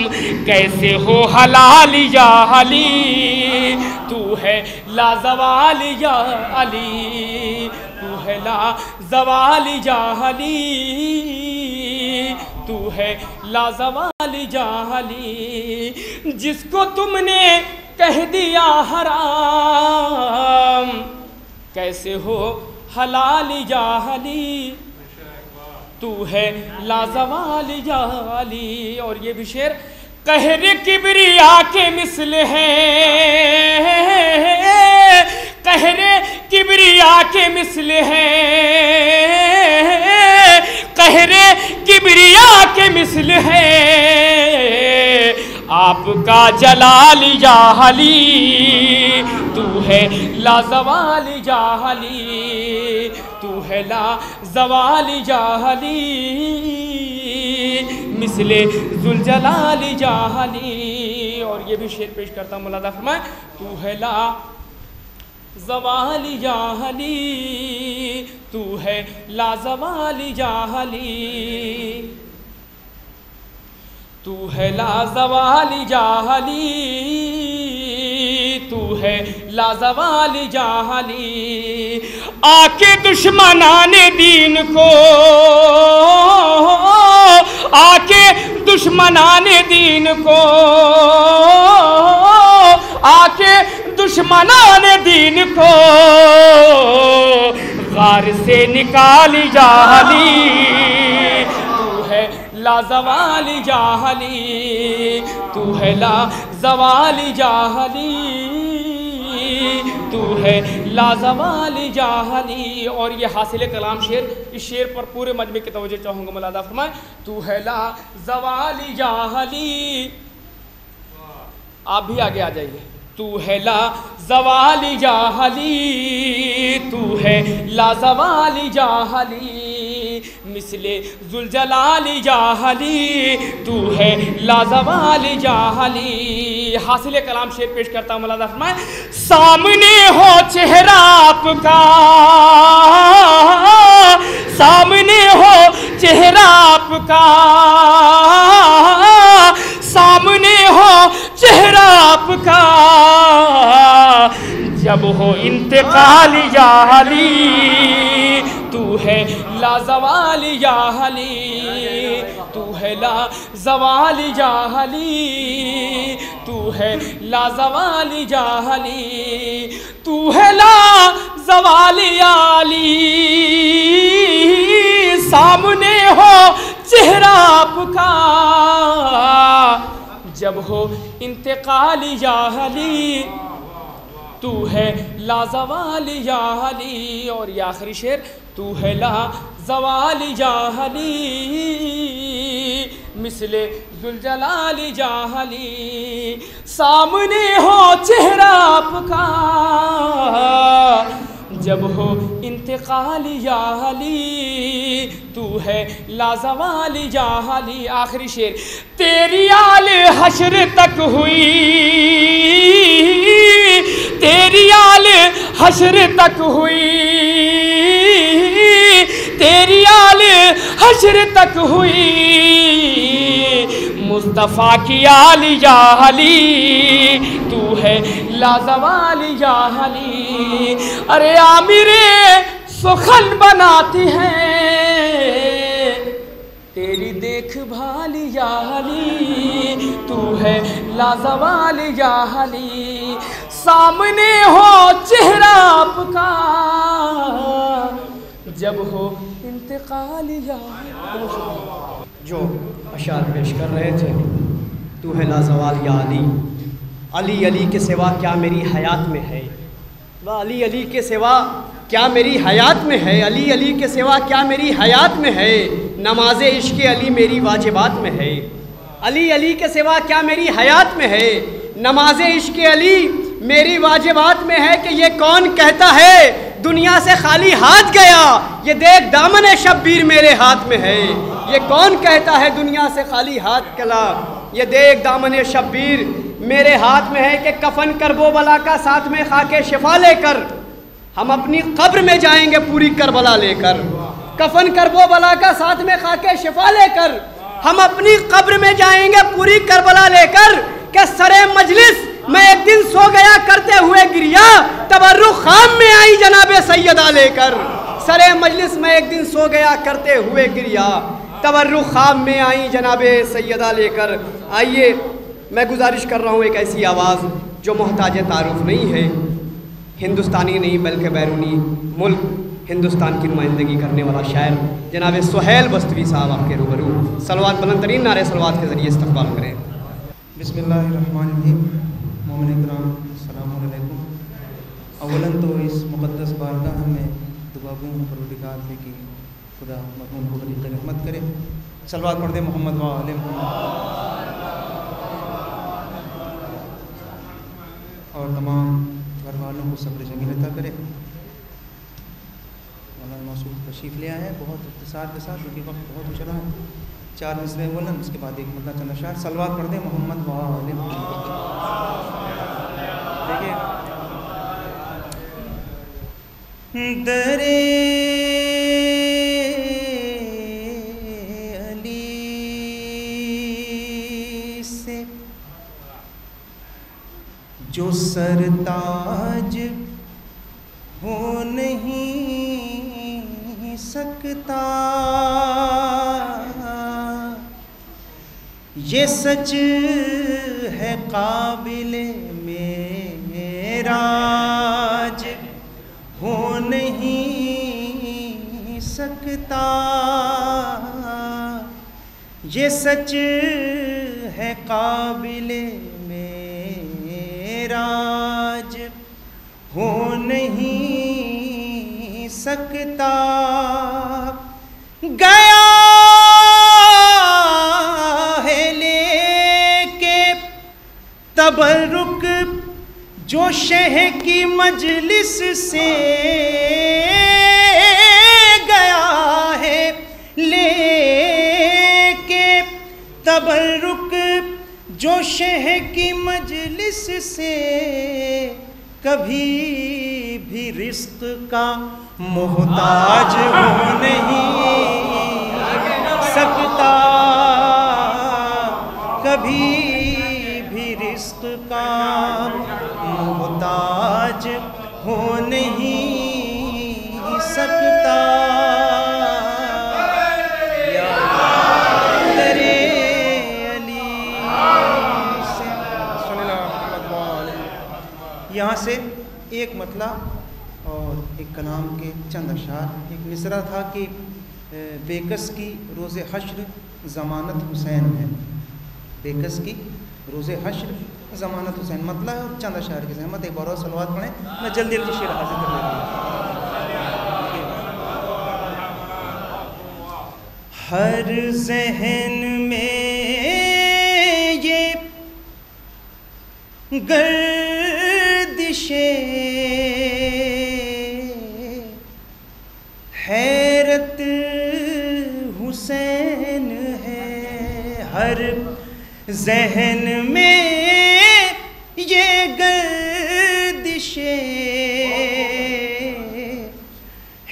کیسے ہو حلال یا علی تو ہے لا زوال یا علی تو ہے لا زوال یا علی تو ہے لا زوال یا علی جس کو تم نے کہہ دیا حرام کیسے ہو حلال یا علی تو ہے لا زوال یا علی اور یہ بھی شعر قہر کبریا کے مثل ہے قہر کبریا کے مثل ہے قہر کبریا کے مثل ہے آپ کا جلال یا علی تو ہے لا زوال یا علی تو ہے لا زوال یا علی مثل ذوالجلال یا علی اور یہ بھی شعر پیش کرتا ہوں ملاحظہ فرمائیں تو ہے لا زوال یا علی تو ہے لا زوال یا علی تو ہے لا زوال یا علی تو ہے لا زوال یا علی آ کے دشمنان دین کو آ کے دشمنان دین کو آ کے دشمنان دین کو غار سے نکال یا علی تو ہے لا زوال یا علی تو ہے لا زوال یا علی تو ہے لا زوال یا علی اور یہ حاصل کلام شعر اس شعر پر پورے مجمع کی توجہ چاہوں گا ملاحظہ فرمائیں تو ہے لا زوال یا علی آپ بھی آگے آ جائیے تو ہے لا زوال یا علی تو ہے لا زوال یا علی مثل ذوالجلال یا علی تو ہے لا زوال یا علی حاصل کلام شعر پیش کرتا ہوں ملاحظہ فرمائیں سامنے ہو چہرہ آپ کا سامنے ہو چہرہ آپ کا سامنے ہو چہرہ آپ کا جب ہو انتقال یا علی تو لازوال یا علی، تو ہے لازوال یا علی، تو ہے لازوال یا علی، تو ہے لازوال یا علی، سامنے ہو چہرہ آپ کا جب ہو انتقال یا علی، تو ہے لازوال یا علی۔ اور یہ آخری شعر، تو ہے لازوال یا علی، مثل ذوالجلال یا علی، سامنے ہو چہرہ آپ کا جب ہو انتقال یا علی، تو ہے لازوال یا علی۔ آخری شعر، تیری آل حشر تک ہوئی، تیری آل حشر تک ہوئی، تیری آل حشر تک ہوئی، مصطفیٰ کی آل یا علی، تو ہے لازوال یا علی۔ ارے عامر سخن بناتی ہیں تیری دیکھ بھال یا علی، تو ہے لازوال یا علی، سامنے ہو چہرہ آپ کا جب ہو انتقال یا علی۔ جو اشعار پیش کر رہے تھے، تو ہے لازوال یا علی، علی علی کے سوا کیا میری حیات میں ہے، علی علی کے سوا کیا میری حیات میں ہے، علی علی کے سوا کیا میری حیات میں ہے، نماز عشق علی میری واجبات میں ہے، علی علی کے سوا کیا میری حیات میں ہے، نماز عشق علی میری واجبات میں ہے، کہ یہ کون کہتا ہے دنیا سے خالی ہاتھ گیا، یہ دیکھ دامن شبیر میرے ہاتھ میں ہے، یہ کون کہتا ہے دنیا سے خالی ہاتھ گیا، یہ دیکھ دامن شبیر میرے ہاتھ میں ہے، کہ کفن کرب و بلا کا ساتھ میں خاک شفا لے کر ہم اپنی قبر میں جائیں گے پوری کربلا لے کر، کفن کرب و بلا کا ساتھ میں خاک شفا لے کر ہم اپنی قبر میں جائیں گے پوری کربلا لے کر، کہ سر مجلس میں ایک دن سو گیا کرتے ہوئے گریا، تبرک خام میں آئی جناب سیدہ لے کر، سر مجلس میں ایک دن سو گیا کرتے ہوئے گریا، تبرک خام میں آئی جناب سیدہ لے کر۔ آئیے میں گزارش کر رہا ہوں ایک ایسی آواز جو محتاج تعارف نہیں ہے، ہندوستانی نہیں بلکہ بیرونی ملک ہندوستان کی نمائندگی کرنے والا شاعر جناب سہیل بستوی صاحب آپ کے روبرو صلوات بلند ترین نعرے صلوات کے ذریعے استقبال کریں۔ بسم اللہ الرحمن الرحیم۔ مومن اکرام السلام علیکم۔ اولاً تو اس مقدس بارگاہ میں دعا گو ہوں پروردگار سے کہ خدا مرحوم کو بڑی رحمت کرے۔ صلوات پڑھ دے محمد و آل محمد، اور تمام گھر والوں کو صبر جمیل عطا کرے۔ مولانا موصوف تشریف لے آئے ہیں بہت اختصار کے ساتھ، کیونکہ وقت بہت ہو چلا ہے۔ 4 مصرے بولن، اس کے بعد ایک مطلع چند اشعار۔ صلوات پڑھ دیں محمد و آل محمد۔ دیکھیے، درے علی سے جو سرتاج ہو نہیں سکتا، یہ سچ ہے قابل معراج ہو نہیں سکتا، یہ سچ ہے قابل معراج ہو نہیں سکتا، گیا ہے لے کے تبرک جو شہ کی مجلس سے، گیا ہے لے کے تبرک جو شہ کی مجلس سے، کبھی بھی رزق کا محتاج ہو نہیں سکتا، کبھی بھی رزق کا محتاج ہو نہیں سکتا، ایک مطلع اور ایک کلام کے چند اشعار. ایک مصرع تھا کہ بے کس کی روز حشر ضمانت حسین ہے. بے کس کی روز حشر ضمانت حسین مطلع ہے اور چند اشعار کی زحمت. ایک بار اور صلوات پڑھیں. میں جلدی جلدی شعر حاضر کر لیتا ہوں. ہر ذہن میں یہ گردشیں حیرت حسین ہے. ہر ذہن میں یہ گردشیں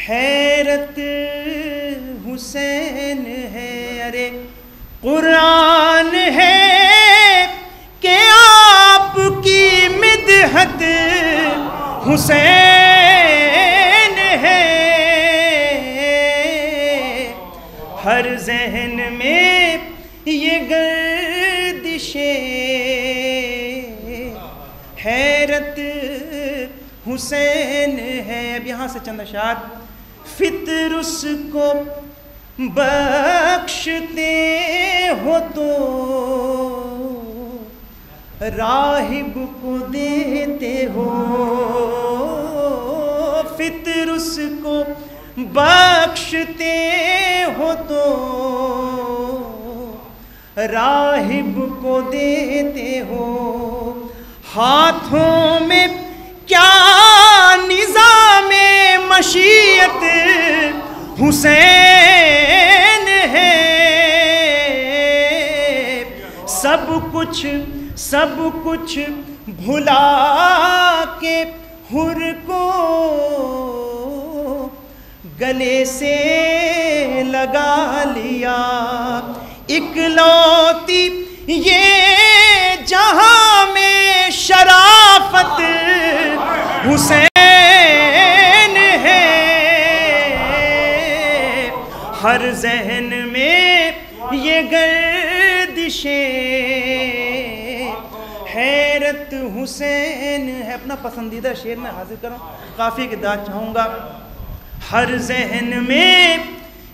حیرت حسین ہے. ارے قرآن ہے کہ آپ کی مدحت حسین ہے. ہر ذہن میں یہ گردشیں حیرت حسین ہے. اب یہاں سے چند اشعار. فطر اس کو بخشتے ہو تو راہب کو دیتے ہو. فطر اس کو بخشتے ہو تو راہب کو دیتے ہو. ہاتھوں میں کیا نظام مشیت حسین ہے. سب کچھ بھلا کے حر کو گلے سے لگا لیا. اکلوتی یہ جہاں میں شرافت حسین ہے. ہر ذہن میں یہ گردشیں حیرت حسین ہے. اپنا پسندیدہ شعر میں حاضر کروں. قافیے کی داد چاہوں گا. ہر ذہن میں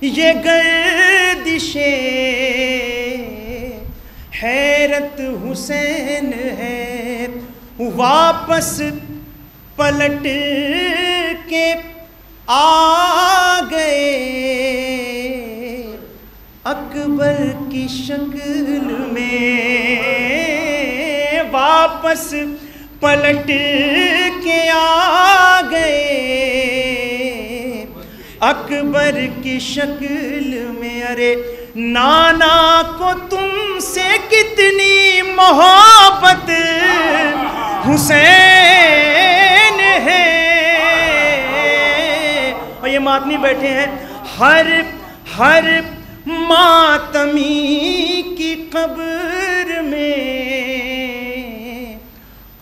یہ گردشیں حیرت حسین ہے. واپس پلٹ کے آ گئے اکبر کی شکل میں. واپس پلٹ کے آ گئے اکبر کی شکل میں. ارے نانا کو تم سے کتنی محبت حسین ہے. اور یہ ماتمی بیٹھے ہیں. ہر ماتمی کی قبر میں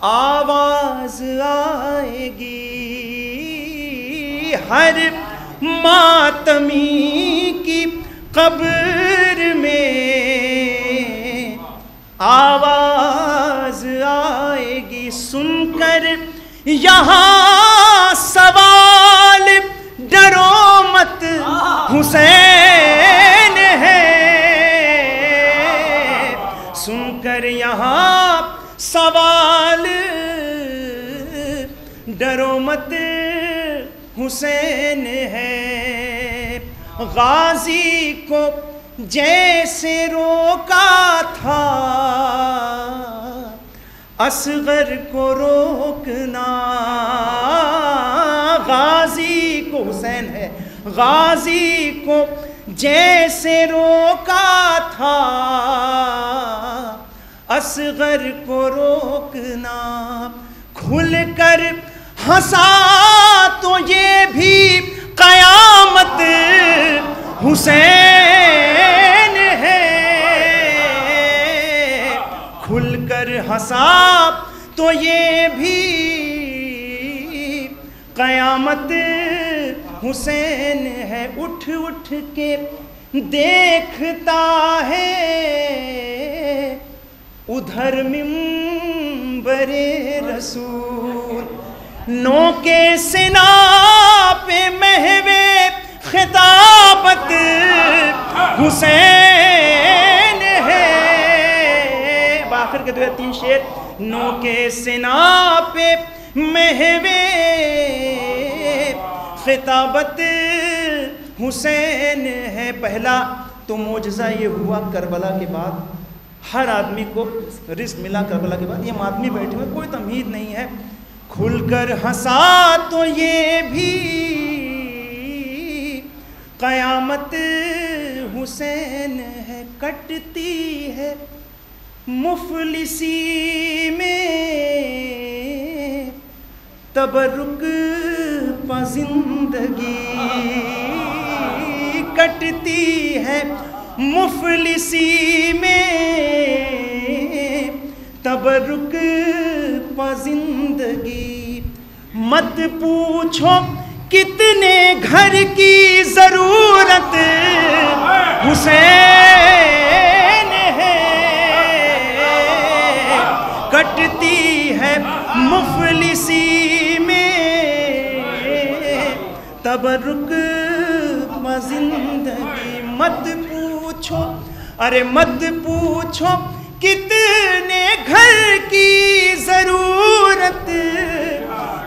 آواز آئے گی. ہر ماتمی کی قبر میں آواز آئے گی. سن کر یہاں سوال ڈرو مت حسین ہے. سن کر یہاں سوال ڈرو مت حسین ہے. غازی کو جیسے روکا تھا اصغر کو روکنا. غازی کو حسین ہے. غازی کو جیسے روکا تھا اصغر کو روکنا. کھل کر ہنسا تو یہ بھی قیامت حسین ہے. کھل کر ہنسا تو یہ بھی قیامت حسین ہے. اٹھ اٹھ کے دیکھتا ہے ادھر منبر رسول. نو کے سنا پہ محوے خطابت حسین ہے. باخر کے 2-3 شعر. نو کے سنا پہ محوے خطابت حسین ہے. پہلا تو معجزہ یہ ہوا کربلا کے بعد. ہر آدمی کو رزق ملا کربلا کے بعد. یہ آدمی بیٹھے ہوئے, کوئی تمہید نہیں ہے. کھل کر ہنسا تو یہ بھی قیامت حسین ہے. کٹتی ہے مفلسی میں تبرک پا زندگی. کٹتی ہے مفلسی میں تبرک پا زندگی. مت پوچھو کتنے گھر کی ضرورت حسین ہے. کٹتی ہے مفلسی میں تبرک پا زندگی. مت پوچھو, ارے مت پوچھو کتنے گھر کی ضرورت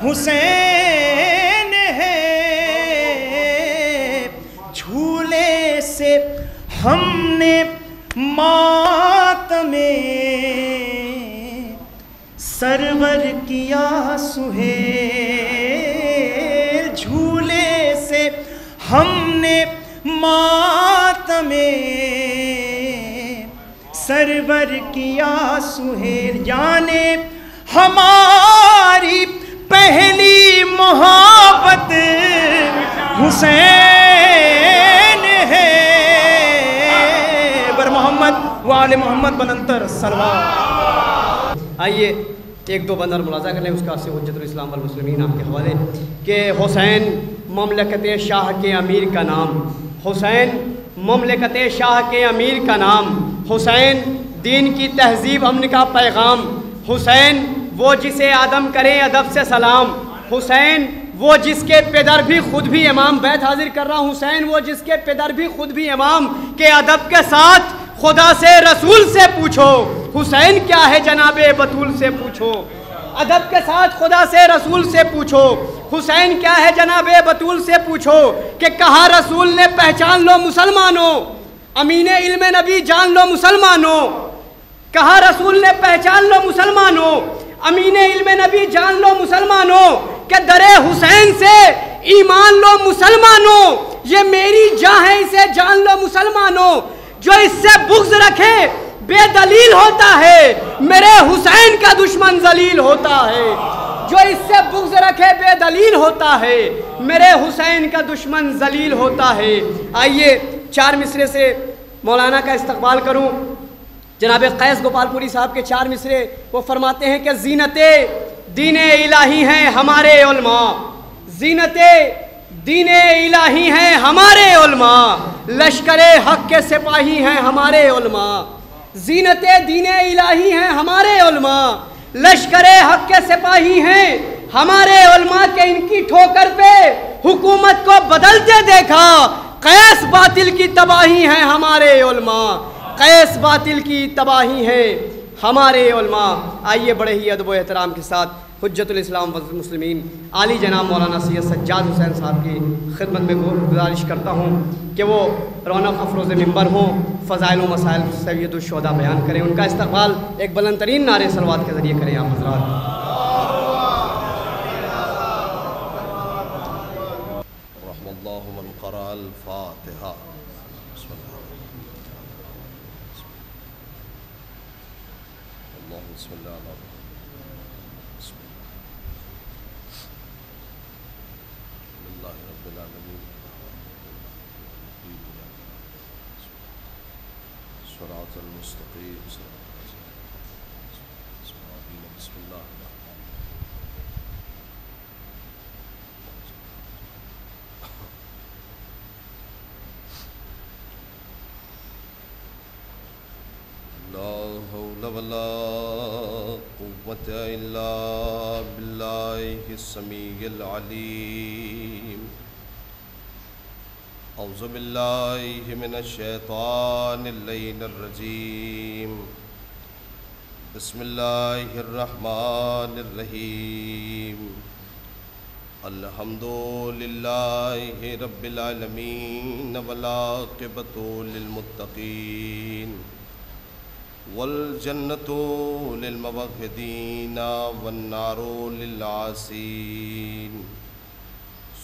حسین ہے. جھولے سے ہم نے ماتم سرور کیا سہیل. جھولے سے ہم نے ماتم سرور کیا سہیل. جانے ہماری پہلی محبت حسین ہے. بر محمد وآل محمد بلندر سلوات. آئیے ایک دو بند اور ملاحظہ کر لیں اس کا سے حجت الاسلام والمسلمین آپ کے حوالے کہ حسین مملکت شاہ کے امیر کا نام. حسین مملکت شاہ کے امیر کا نام. حسین دین کی تہذیب امن کا پیغام. حسین وہ جسے آدم کرے ادب سے سلام. حسین وہ جس کے پدر بھی خود بھی امام. بیت حاضر کر رہا ہوں. حسین وہ جس کے پدر بھی خود بھی امام کہ ادب کے ساتھ خدا سے رسول سے پوچھو. حسین کیا ہے جناب بطول سے پوچھو. ادب کے ساتھ خدا سے رسول سے پوچھو. حسین کیا ہے جناب بطول سے پوچھو کہ کہا رسول نے پہچان لو مسلمانوں. امین علم نبی جان لو مسلمانوں. کہا رسول نے پہچان لو مسلمانوں. امین علم نبی جان لو مسلمانوں کہ در حسین سے ایمان لو مسلمانوں. یہ میری جاں ہے اسے جان لو مسلمانوں. جو اس سے بغض رکھے بے دلیل ہوتا ہے. میرے حسین کا دشمن ذلیل ہوتا ہے. جو اس سے بغض رکھے بے دلیل ہوتا ہے. میرے حسین کا دشمن ذلیل ہوتا ہے. آئیے 4 مصرے سے مولانا کا استقبال کروں. جناب قیس گوپال پوری صاحب کے 4 مصرے وہ فرماتے ہیں کہ زینت دین الہی ہیں ہمارے علماء. زینت دین الہی ہیں ہمارے علماء. لشکر حق کے سپاہی ہیں ہمارے علماء. زینت دین الہی ہیں ہمارے علماء. لشکر حق کے سپاہی ہیں ہمارے علماء کہ ان کی ٹھوکر پہ حکومت کو بدلتے دیکھا. قیس باطل کی تباہی ہیں ہمارے علماء. قیس باطل کی تباہی ہیں ہمارے علماء. آئیے بڑے ہی ادب و احترام کے ساتھ حجت الاسلام والمسلمین عالی جناب مولانا سید سجاد حسین صاحب کی خدمت میں گزارش کرتا ہوں کہ وہ رونق افروز ممبر ہوں, فضائل و مسائل سید الشہداء بیان کریں. ان کا استقبال ایک بلند ترین نعرے صلوات کے ذریعے کریں آپ حضرات. رحم اللہ من قرأ الفاتحہ. بسم اللہ الرحمن رب العالمین صراط المستقیم. بسم اللہ اللہ حول ولا قوة إلا بالله السميع العليم أعوذ بالله من الشيطان اللعين الرجيم بسم الله الرحمن الرحيم الحمد لله رب العالمين والعاقبة للمتقين والجنة للموحدين والنار للعاصين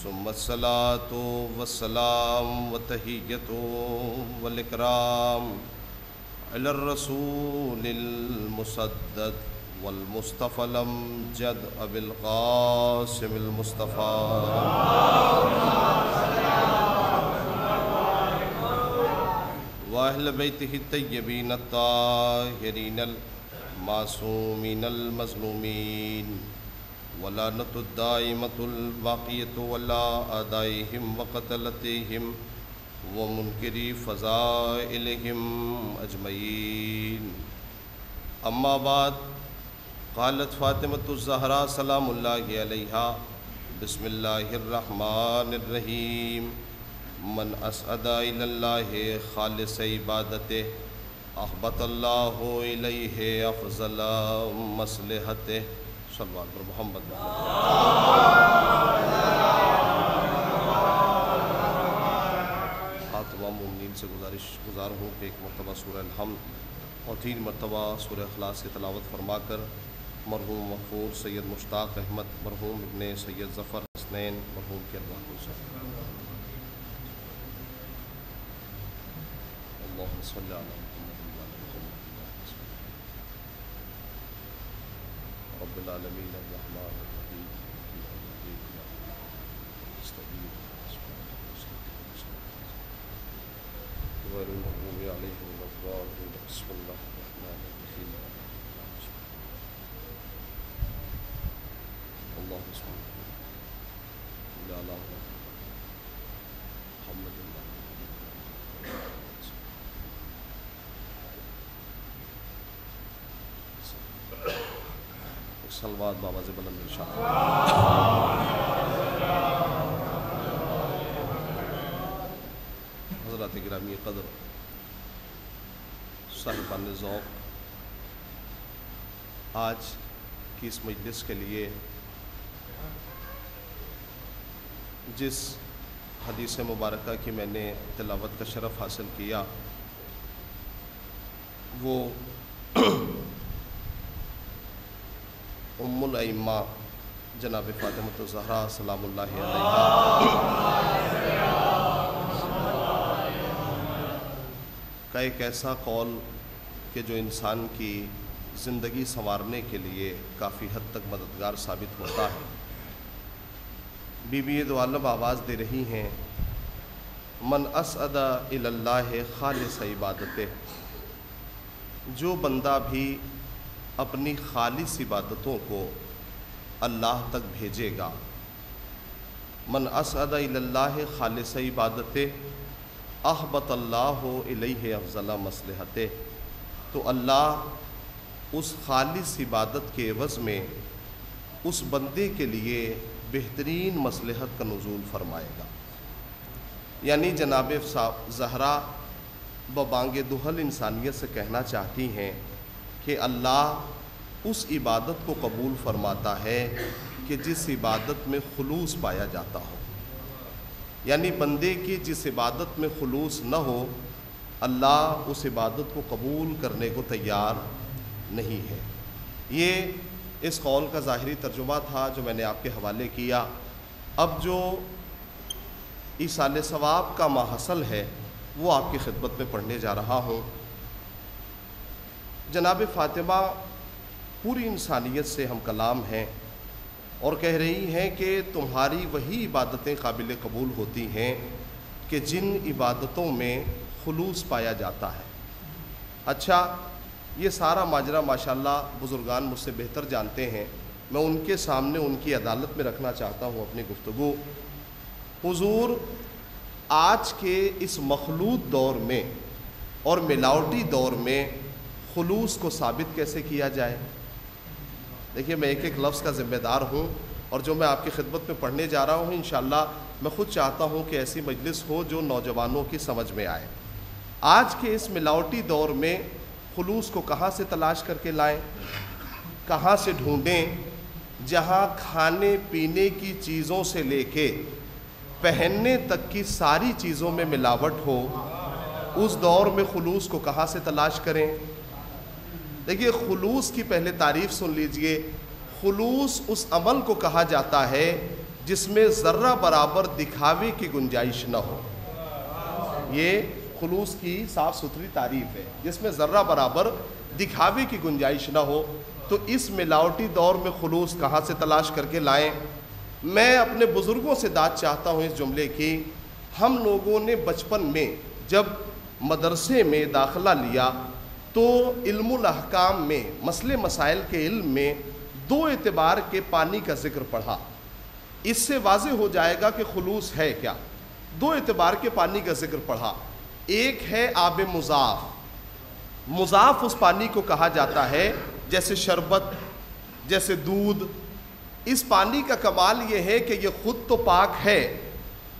ثم الصلاة والسلام والتحية والإكرام على الرسول المسدد والمصطفى الأمجد أبي القاسم المصطفى وأهل بيته الطيبين الطاهرين المعصومين المظلومين ولعنة الدائمة الباقية ولا أعدائهم وقتلتهم ومنكري فضائلهم أجمعين أما بعد قالت فاطمة الزهراء سلام الله عليها بسم الله الرحمن الرحيم من أسعد إلى الله خالص عبادته أحبط الله إليه أفضل مصلحته صلی اللہ علیہ محمد تمام مومنین سے گزار ہوں کہ ایک مرتبہ سورہ الحمد اور 3 مرتبہ سورہ اخلاص کی تلاوت فرما کر مرحوم مغفور سید مشتاق احمد مرحوم ابن سید ظفر حسنین مرحوم کے ارواح کو اللہم صلی علی رب العالمین الرحمن الرحیم غیر المغضوب علیہم ولا الضالین بسم اللہ الرحمن الرحیم اللہم صل علی محمد صلوات بآواز بلند انشاءاللہ حضرات گرامی قدر صاحبان ذوق آج کی اس مجلس کے لیے جس حدیث مبارکہ کی میں نے تلاوت کا شرف حاصل کیا وہ ام الائمہ جناب فاطمۃ الزہراء سلام اللہ علیہا کا ایک ایسا قول کہ جو انسان کی زندگی سنوارنے کے لیے کافی حد تک مددگار ثابت ہوتا ہے۔ بی بی دو عالم آواز دے رہی ہیں من اسعد الی اللہ خالص عبادتہ، جو بندہ بھی اپنی خالص عبادتوں کو اللہ تک بھیجے گا، من اسعد الی اللہ خالص عبادتہ احبط اللہ الیہ افضل مصلحتہ، تو اللہ اس خالص عبادت کے عوض میں اس بندے کے لیے بہترین مصلحت کا نزول فرمائے گا۔ یعنی جناب زہرا ببانگ دہل انسانیت سے کہنا چاہتی ہیں کہ اللہ اس عبادت کو قبول فرماتا ہے کہ جس عبادت میں خلوص پایا جاتا ہو، یعنی بندے کی جس عبادت میں خلوص نہ ہو اللہ اس عبادت کو قبول کرنے کو تیار نہیں ہے۔ یہ اس قول کا ظاہری ترجمہ تھا جو میں نے آپ کے حوالے کیا۔ اب جو ایصال ثواب کا ماحصل ہے وہ آپ کی خدمت میں پڑھنے جا رہا ہوں۔ جناب فاطمہ پوری انسانیت سے ہم کلام ہیں اور کہہ رہی ہیں کہ تمہاری وہی عبادتیں قابل قبول ہوتی ہیں کہ جن عبادتوں میں خلوص پایا جاتا ہے۔ اچھا، یہ سارا ماجرا ماشاءاللہ بزرگان مجھ سے بہتر جانتے ہیں، میں ان کے سامنے ان کی عدالت میں رکھنا چاہتا ہوں اپنی گفتگو۔ حضور آج کے اس مخلوط دور میں اور ملاوٹی دور میں خلوص کو ثابت کیسے کیا جائے؟ دیکھیے میں ایک ایک لفظ کا ذمہ دار ہوں، اور جو میں آپ کی خدمت میں پڑھنے جا رہا ہوں انشاءاللہ میں خود چاہتا ہوں کہ ایسی مجلس ہو جو نوجوانوں کی سمجھ میں آئے۔ آج کے اس ملاوٹی دور میں خلوص کو کہاں سے تلاش کر کے لائیں، کہاں سے ڈھونڈیں؟ جہاں کھانے پینے کی چیزوں سے لے کے پہننے تک کی ساری چیزوں میں ملاوٹ ہو، اس دور میں خلوص کو کہاں سے تلاش کریں؟ دیکھیے خلوص کی پہلے تعریف سن لیجئے۔ خلوص اس عمل کو کہا جاتا ہے جس میں ذرہ برابر دکھاوے کی گنجائش نہ ہو۔ یہ خلوص کی صاف ستھری تعریف ہے، جس میں ذرہ برابر دکھاوے کی گنجائش نہ ہو۔ تو اس ملاوٹی دور میں خلوص کہاں سے تلاش کر کے لائیں؟ میں اپنے بزرگوں سے داد چاہتا ہوں اس جملے کی۔ ہم لوگوں نے بچپن میں جب مدرسے میں داخلہ لیا تو علم الاحکام میں مسئلے مسائل کے علم میں دو اعتبار کے پانی کا ذکر پڑھا۔ اس سے واضح ہو جائے گا کہ خلوص ہے کیا۔ دو اعتبار کے پانی کا ذکر پڑھا۔ ایک ہے آب مضاف، مضاف اس پانی کو کہا جاتا ہے جیسے شربت، جیسے دودھ۔ اس پانی کا کمال یہ ہے کہ یہ خود تو پاک ہے،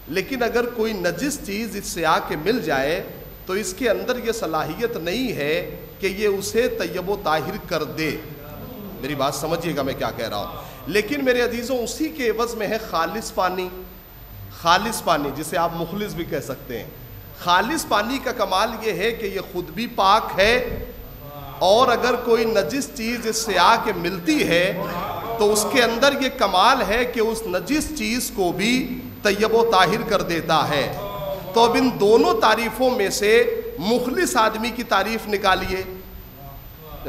لیکن اگر کوئی نجس چیز اس سے آ کے مل جائے تو اس کے اندر یہ صلاحیت نہیں ہے کہ یہ اسے طیب و طاہر کر دے۔ میری بات سمجھیے گا میں کیا کہہ رہا ہوں۔ لیکن میرے عزیزوں اسی کے عوض میں ہے خالص پانی، خالص پانی جسے آپ مخلص بھی کہہ سکتے ہیں۔ خالص پانی کا کمال یہ ہے کہ یہ خود بھی پاک ہے، اور اگر کوئی نجس چیز اس سے آ کے ملتی ہے تو اس کے اندر یہ کمال ہے کہ اس نجس چیز کو بھی طیب و طاہر کر دیتا ہے۔ تو اب ان دونوں تعریفوں میں سے مخلص آدمی کی تعریف نکالیے۔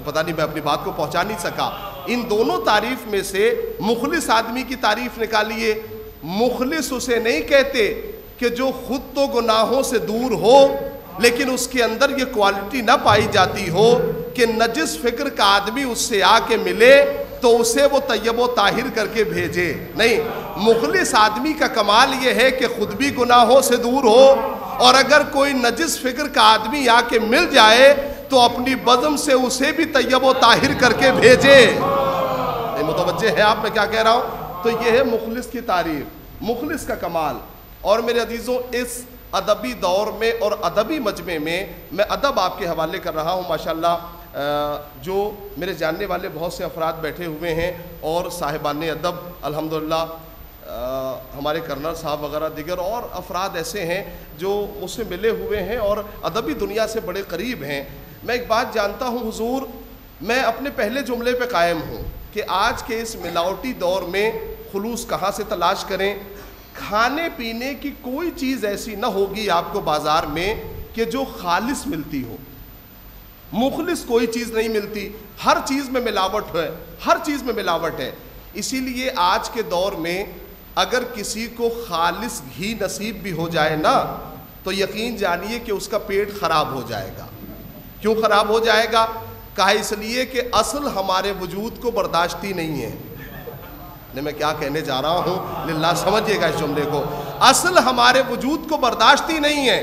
پتہ نہیں میں اپنی بات کو پہنچا نہیں سکا۔ ان دونوں تعریف میں سے مخلص آدمی کی تعریف نکالیے۔ مخلص اسے نہیں کہتے کہ جو خود تو گناہوں سے دور ہو لیکن اس کے اندر یہ کوالٹی نہ پائی جاتی ہو کہ نجس فکر کا آدمی اس سے آ کے ملے تو اسے وہ طیب و طاہر کر کے بھیجے۔ نہیں، مخلص آدمی کا کمال یہ ہے کہ خود بھی گناہوں سے دور ہو، اور اگر کوئی نجس فکر کا آدمی آ کے مل جائے تو اپنی بزم سے اسے بھی طیب و طاہر کر کے بھیجے۔ متوجہ ہے آپ میں کیا کہہ رہا ہوں؟ تو یہ ہے مخلص کی تعریف، مخلص کا کمال۔ اور میرے عزیزوں اس ادبی دور میں اور ادبی مجمع میں ادب آپ کے حوالے کر رہا ہوں۔ ماشاءاللہ جو میرے جاننے والے بہت سے افراد بیٹھے ہوئے ہیں اور صاحبان ادب الحمدللہ، ہمارے کرنل صاحب وغیرہ دیگر اور افراد ایسے ہیں جو مجھ سے ملے ہوئے ہیں اور ادبی دنیا سے بڑے قریب ہیں۔ میں ایک بات جانتا ہوں حضور، میں اپنے پہلے جملے پہ قائم ہوں کہ آج کے اس ملاوٹی دور میں خلوص کہاں سے تلاش کریں؟ کھانے پینے کی کوئی چیز ایسی نہ ہوگی آپ کو بازار میں کہ جو خالص ملتی ہو، مخلص کوئی چیز نہیں ملتی، ہر چیز میں ملاوٹ ہے، ہر چیز میں ملاوٹ ہے۔ اسی لیے آج کے دور میں اگر کسی کو خالص گھی نصیب بھی ہو جائے نا تو یقین جانیے کہ اس کا پیٹ خراب ہو جائے گا۔ کیوں خراب ہو جائے گا؟ کہا اس لیے کہ اصل ہمارے وجود کو برداشتی نہیں ہے۔ میں کیا کہنے جا رہا ہوں للہ سمجھیے گا اس جملے کو۔ اصل ہمارے وجود کو برداشتی نہیں ہے،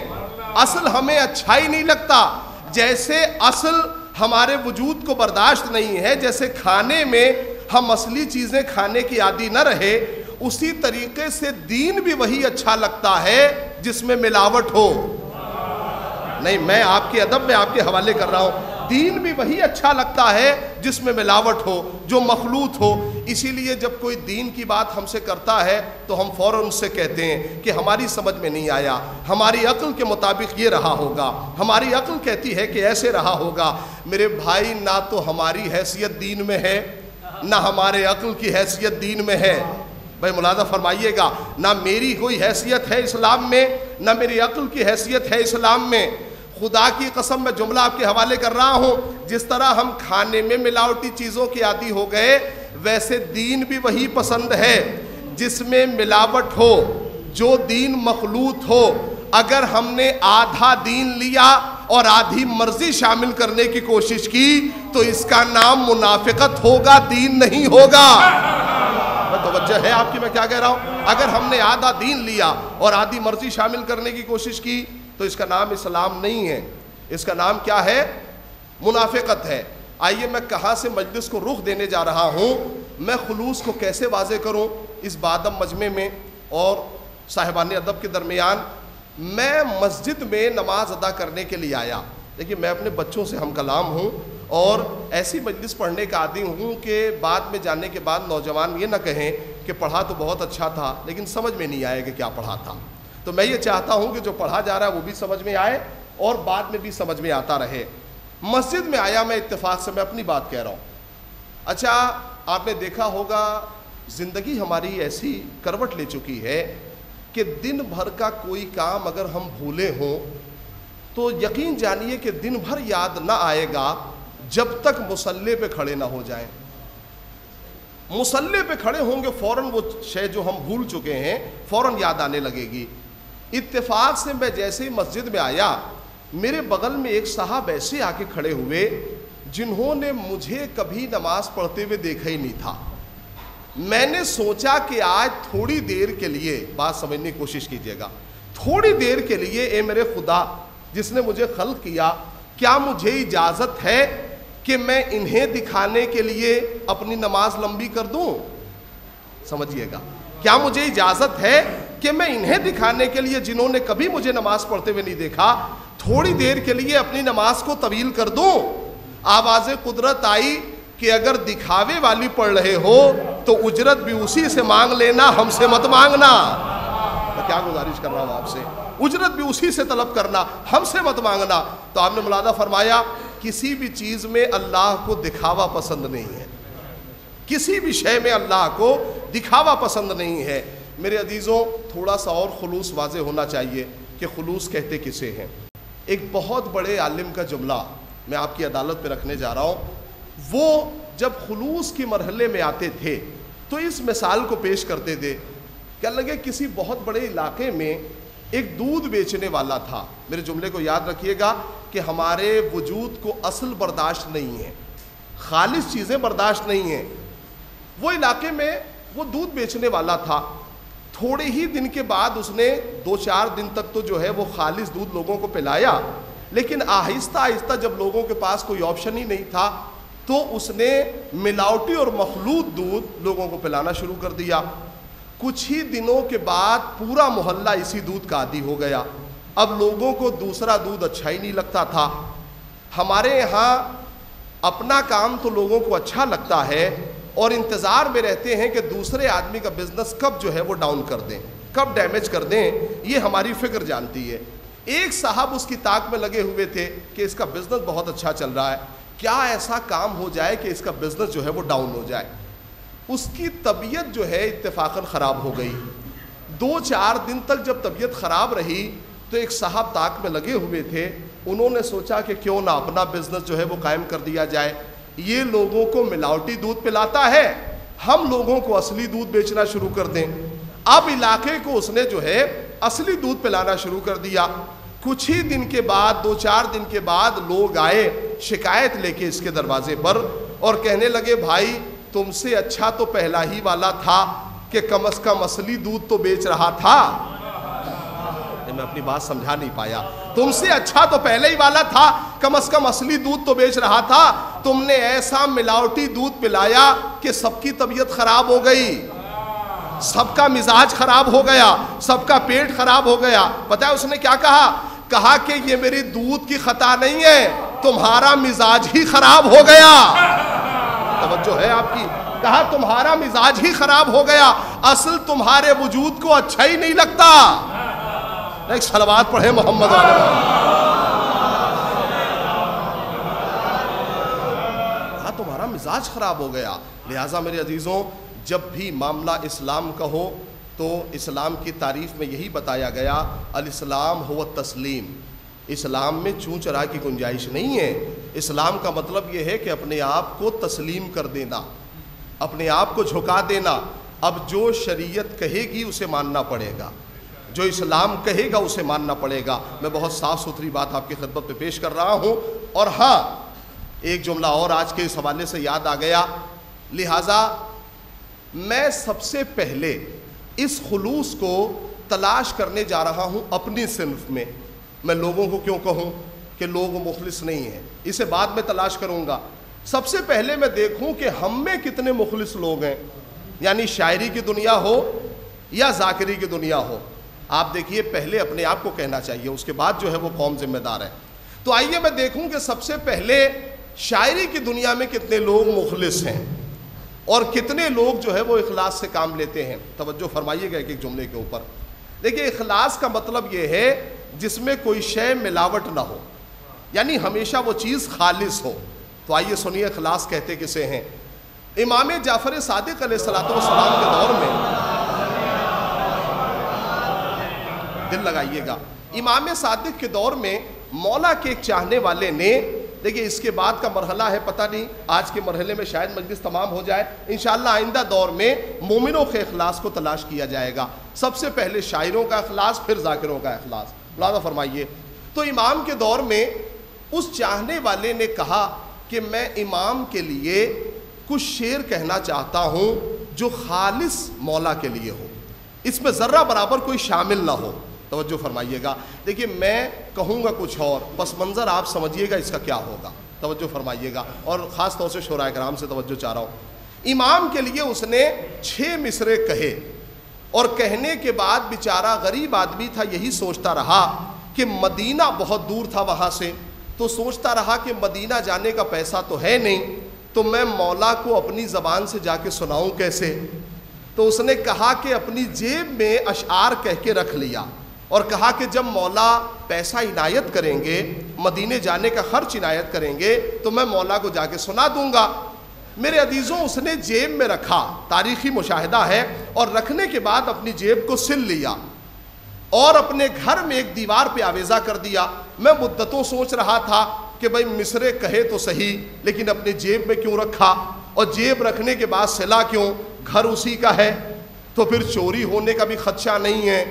اصل ہمیں اچھا ہی نہیں لگتا۔ جیسے اصل ہمارے وجود کو برداشت نہیں ہے، جیسے کھانے میں ہم اصلی چیزیں کھانے کی عادی نہ رہے، اسی طریقے سے دین بھی وہی اچھا لگتا ہے جس میں ملاوٹ ہو۔ نہیں، میں آپ کے ادب میں آپ کے حوالے کر رہا ہوں، دین بھی وہی اچھا لگتا ہے جس میں ملاوٹ ہو، جو مخلوط ہو۔ اسی لیے جب کوئی دین کی بات ہم سے کرتا ہے تو ہم فوراً اس سے کہتے ہیں کہ ہماری سمجھ میں نہیں آیا، ہماری عقل کے مطابق یہ رہا ہوگا، ہماری عقل کہتی ہے کہ ایسے رہا ہوگا۔ میرے بھائی، نہ تو ہماری حیثیت دین میں ہے، نہ ہمارے عقل کی حیثیت دین میں ہے۔ بھائی ملاحظہ فرمائیے گا، نہ میری کوئی حیثیت ہے اسلام میں، نہ میری عقل کی حیثیت ہے اسلام میں۔ خدا کی قسم میں جملہ آپ کے حوالے کر رہا ہوں، جس طرح ہم کھانے میں ملاوٹی چیزوں کی عادی ہو گئے، ویسے دین بھی وہی پسند ہے جس میں ملاوٹ ہو، جو دین مخلوط ہو۔ اگر ہم نے آدھا دین لیا اور آدھی مرضی شامل کرنے کی کوشش کی تو اس کا نام منافقت ہوگا، دین نہیں ہوگا۔ توجہ ہے آپ کی میں کیا کہہ رہا ہوں؟ اگر ہم نے آدھا دین لیا اور آدھی مرضی شامل کرنے کی کوشش کی تو اس کا نام اسلام نہیں ہے، اس کا نام کیا ہے؟ منافقت ہے. آئیے میں کہاں سے مجلس کو رخ دینے جا رہا ہوں, میں خلوص کو کیسے واضح کروں اس بادم مجمع میں اور صاحبان ادب کے درمیان. میں مسجد میں نماز ادا کرنے کے لیے آیا. دیکھیے میں اپنے بچوں سے ہم کلام ہوں اور ایسی مجلس پڑھنے کا عادی ہوں کہ بعد میں جانے کے بعد نوجوان یہ نہ کہیں کہ پڑھا تو بہت اچھا تھا لیکن سمجھ میں نہیں آئے کہ کیا پڑھا تھا. تو میں یہ چاہتا ہوں کہ جو پڑھا جا رہا ہے وہ بھی سمجھ میں آئے اور بعد میں بھی سمجھ میں آتا رہے. مسجد میں آیا میں اتفاق سے, میں اپنی بات کہہ رہا ہوں. اچھا آپ نے دیکھا ہوگا زندگی ہماری ایسی کروٹ لے چکی ہے کہ دن بھر کا کوئی کام اگر ہم بھولے ہوں تو یقین جانیے کہ دن بھر یاد نہ آئے گا جب تک مصلی پہ کھڑے نہ ہو جائیں. مصلی پہ کھڑے ہوں گے فوراً وہ شے جو ہم بھول چکے ہیں فوراً یاد آنے لگے گی. اتفاق سے میں جیسے ہی مسجد میں آیا میرے بغل میں ایک صاحب ایسے آ کے کھڑے ہوئے جنہوں نے مجھے کبھی نماز پڑھتے ہوئے دیکھا ہی نہیں تھا. میں نے سوچا کہ آج تھوڑی دیر کے لیے, بات سمجھنے کی کوشش کیجیے گا, تھوڑی دیر کے لیے اے میرے خدا جس نے مجھے خلق کیا, کیا مجھے اجازت ہے کہ میں انہیں دکھانے کے لیے اپنی نماز لمبی کر دوں؟ سمجھیے گا, کیا مجھے اجازت ہے کہ میں انہیں دکھانے کے لیے جنہوں نے کبھی مجھے نماز پڑھتے ہوئے نہیں دیکھا تھوڑی دیر کے لیے اپنی نماز کو طویل کر دوں؟ آواز قدرت آئی کہ اگر دکھاوے والی پڑھ رہے ہو تو اجرت بھی اسی سے مانگ لینا, ہم سے مت مانگنا. میں کیا گزارش کر رہا ہوں آپ سے, اجرت بھی اسی سے طلب کرنا, ہم سے مت مانگنا. تو آپ نے ملاحظہ فرمایا کسی بھی چیز میں اللہ کو دکھاوا پسند نہیں ہے, کسی بھی شے میں اللہ کو دکھاوا پسند نہیں ہے. میرے عزیزوں تھوڑا سا اور خلوص واضح ہونا چاہیے کہ خلوص کہتے کسے ہیں. ایک بہت بڑے عالم کا جملہ میں آپ کی عدالت پہ رکھنے جا رہا ہوں. وہ جب خلوص کی مرحلے میں آتے تھے تو اس مثال کو پیش کرتے تھے. کیا لگے کسی بہت بڑے علاقے میں ایک دودھ بیچنے والا تھا. میرے جملے کو یاد رکھیے گا کہ ہمارے وجود کو اصل برداشت نہیں ہے, خالص چیزیں برداشت نہیں ہیں. وہ علاقے میں وہ دودھ بیچنے والا تھا. تھوڑے ہی دن کے بعد اس نے 2-4 دن تک تو جو ہے وہ خالص دودھ لوگوں کو پلایا, لیکن آہستہ آہستہ جب لوگوں کے پاس کوئی آپشن ہی نہیں تھا تو اس نے ملاوٹی اور مخلوط دودھ لوگوں کو پلانا شروع کر دیا. کچھ ہی دنوں کے بعد پورا محلہ اسی دودھ کا عادی ہو گیا. اب لوگوں کو دوسرا دودھ اچھا ہی نہیں لگتا تھا. ہمارے یہاں اپنا کام تو لوگوں کو اچھا لگتا ہے اور انتظار میں رہتے ہیں کہ دوسرے آدمی کا بزنس کب جو ہے وہ ڈاؤن کر دیں, کب ڈیمیج کر دیں, یہ ہماری فکر جانتی ہے. ایک صاحب اس کی طاق میں لگے ہوئے تھے کہ اس کا بزنس بہت اچھا چل رہا ہے, کیا ایسا کام ہو جائے کہ اس کا بزنس جو ہے وہ ڈاؤن ہو جائے. اس کی طبیعت جو ہے اتفاقاً خراب ہو گئی. 2-4 دن تک جب طبیعت خراب رہی تو ایک صاحب طاق میں لگے ہوئے تھے, انہوں نے سوچا کہ کیوں نہ اپنا بزنس جو ہے وہ قائم کر دیا جائے. یہ لوگوں کو ملاوٹی دودھ پلاتا ہے, ہم لوگوں کو اصلی دودھ بیچنا شروع کر دیں. اب علاقے کو اس نے جو ہے اصلی دودھ پلانا شروع کر دیا. کچھ ہی دن کے بعد 2-4 دن کے بعد لوگ آئے شکایت لے کے اس کے دروازے پر اور کہنے لگے بھائی تم سے اچھا تو پہلا ہی والا تھا کہ کم از کم اصلی دودھ تو بیچ رہا تھا. میں اپنی بات سمجھا نہیں پایا. تم سے اچھا تو پہلے ہی والا تھا, کم از کم اصلی دودھ تو بیچ رہا تھا. تم نے ایسا ملاوٹی دودھ پلایا کہ سب کی طبیعت خراب ہو گئی, سب کا مزاج خراب ہو گیا, سب کا پیٹ خراب ہو گیا. پتہ ہے اس نے کیا کہا؟ کہا کہ یہ میری دودھ کی خطا نہیں ہے, تمہارا مزاج ہی خراب ہو گیا. توجہ ہے آپ کی. کہا تمہارا مزاج ہی خراب ہو گیا, اصل تمہارے وجود کو اچھا ہی نہیں لگتا. ایک صلوات پڑھے محمد علیہ. ہاں تمہارا مزاج خراب ہو گیا. لہٰذا میرے عزیزوں جب بھی معاملہ اسلام کا ہو تو اسلام کی تعریف میں یہی بتایا گیا الاسلام هو التسلیم. اسلام میں چوں چرا کی گنجائش نہیں ہے. اسلام کا مطلب یہ ہے کہ اپنے آپ کو تسلیم کر دینا, اپنے آپ کو جھکا دینا. اب جو شریعت کہے گی اسے ماننا پڑے گا, جو اسلام کہے گا اسے ماننا پڑے گا. میں بہت صاف ستھری بات آپ کی خدمت پہ پیش کر رہا ہوں. اور ہاں ایک جملہ اور آج کے اس حوالے سے یاد آ گیا. لہٰذا میں سب سے پہلے اس خلوص کو تلاش کرنے جا رہا ہوں اپنی صنف میں. میں لوگوں کو کیوں کہوں کہ کہ لوگ مخلص نہیں ہیں، اسے بعد میں تلاش کروں گا. سب سے پہلے میں دیکھوں کہ ہم میں کتنے مخلص لوگ ہیں، یعنی شاعری کی دنیا ہو یا ذاکری کی دنیا ہو. آپ دیکھیے پہلے اپنے آپ کو کہنا چاہیے، اس کے بعد جو ہے وہ قوم ذمہ دار ہے. تو آئیے میں دیکھوں کہ سب سے پہلے شاعری کی دنیا میں کتنے لوگ مخلص ہیں اور کتنے لوگ جو ہے وہ اخلاص سے کام لیتے ہیں. توجہ فرمائیے گا ایک ایک جملے کے اوپر. دیکھیے اخلاص کا مطلب یہ ہے جس میں کوئی شے ملاوٹ نہ ہو، یعنی ہمیشہ وہ چیز خالص ہو. تو آئیے سنیے اخلاص کہتے کسے ہیں. امام جعفر صادق علیہ السلام کے دور میں، دل لگائیے گا، امام صادق کے دور میں مولا کے ایک چاہنے والے نے، دیکھیے اس کے بعد کا مرحلہ ہے، پتہ نہیں آج کے مرحلے میں شاید مجلس تمام ہو جائے، انشاءاللہ آئندہ دور میں مومنوں کے اخلاص کو تلاش کیا جائے گا. سب سے پہلے شاعروں کا اخلاص، پھر ذاکروں کا اخلاص. ملاحظہ فرمائیے. تو امام کے دور میں اس چاہنے والے نے کہا کہ میں امام کے لیے کچھ شعر کہنا چاہتا ہوں جو خالص مولا کے لیے ہو، اس میں ذرہ برابر کوئی شامل نہ ہو. توجہ فرمائیے گا. دیکھیے میں کہوں گا کچھ اور، پس منظر آپ سمجھیے گا اس کا کیا ہوگا. توجہ فرمائیے گا، اور خاص طور سے شورا کرام سے توجہ چاہ رہا ہوں. امام کے لیے اس نے 6 مصرے کہے، اور کہنے کے بعد بیچارہ غریب آدمی تھا، یہی سوچتا رہا کہ مدینہ بہت دور تھا وہاں سے، تو سوچتا رہا کہ مدینہ جانے کا پیسہ تو ہے نہیں، تو میں مولا کو اپنی زبان سے جا کے سناؤں کیسے. تو اس نے کہا کہ اپنی جیب میں اشعار کہہ کے رکھ لیا، اور کہا کہ جب مولا پیسہ عنایت کریں گے، مدینے جانے کا خرچ عنایت کریں گے، تو میں مولا کو جا کے سنا دوں گا. میرے عزیزوں اس نے جیب میں رکھا، تاریخی مشاہدہ ہے، اور رکھنے کے بعد اپنی جیب کو سل لیا اور اپنے گھر میں ایک دیوار پہ آویزہ کر دیا. میں مدتوں سوچ رہا تھا کہ بھائی مصرے کہے تو صحیح، لیکن اپنی جیب میں کیوں رکھا، اور جیب رکھنے کے بعد سلا کیوں، گھر اسی کا ہے تو پھر چوری ہونے کا بھی خدشہ نہیں ہے.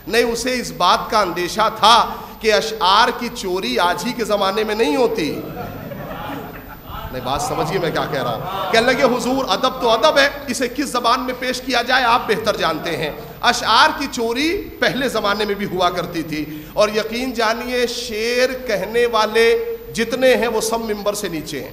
نہیں، اسے اس بات کا اندیشہ تھا کہ اشعار کی چوری آج ہی کے زمانے میں نہیں ہوتی. نہیں، بات سمجھیے میں کیا کہہ رہا ہوں. کہنے لگے حضور ادب تو ادب ہے، اسے کس زبان میں پیش کیا جائے آپ بہتر جانتے ہیں. اشعار کی چوری پہلے زمانے میں بھی ہوا کرتی تھی، اور یقین جانیے شعر کہنے والے جتنے ہیں وہ سب ممبر سے نیچے ہیں،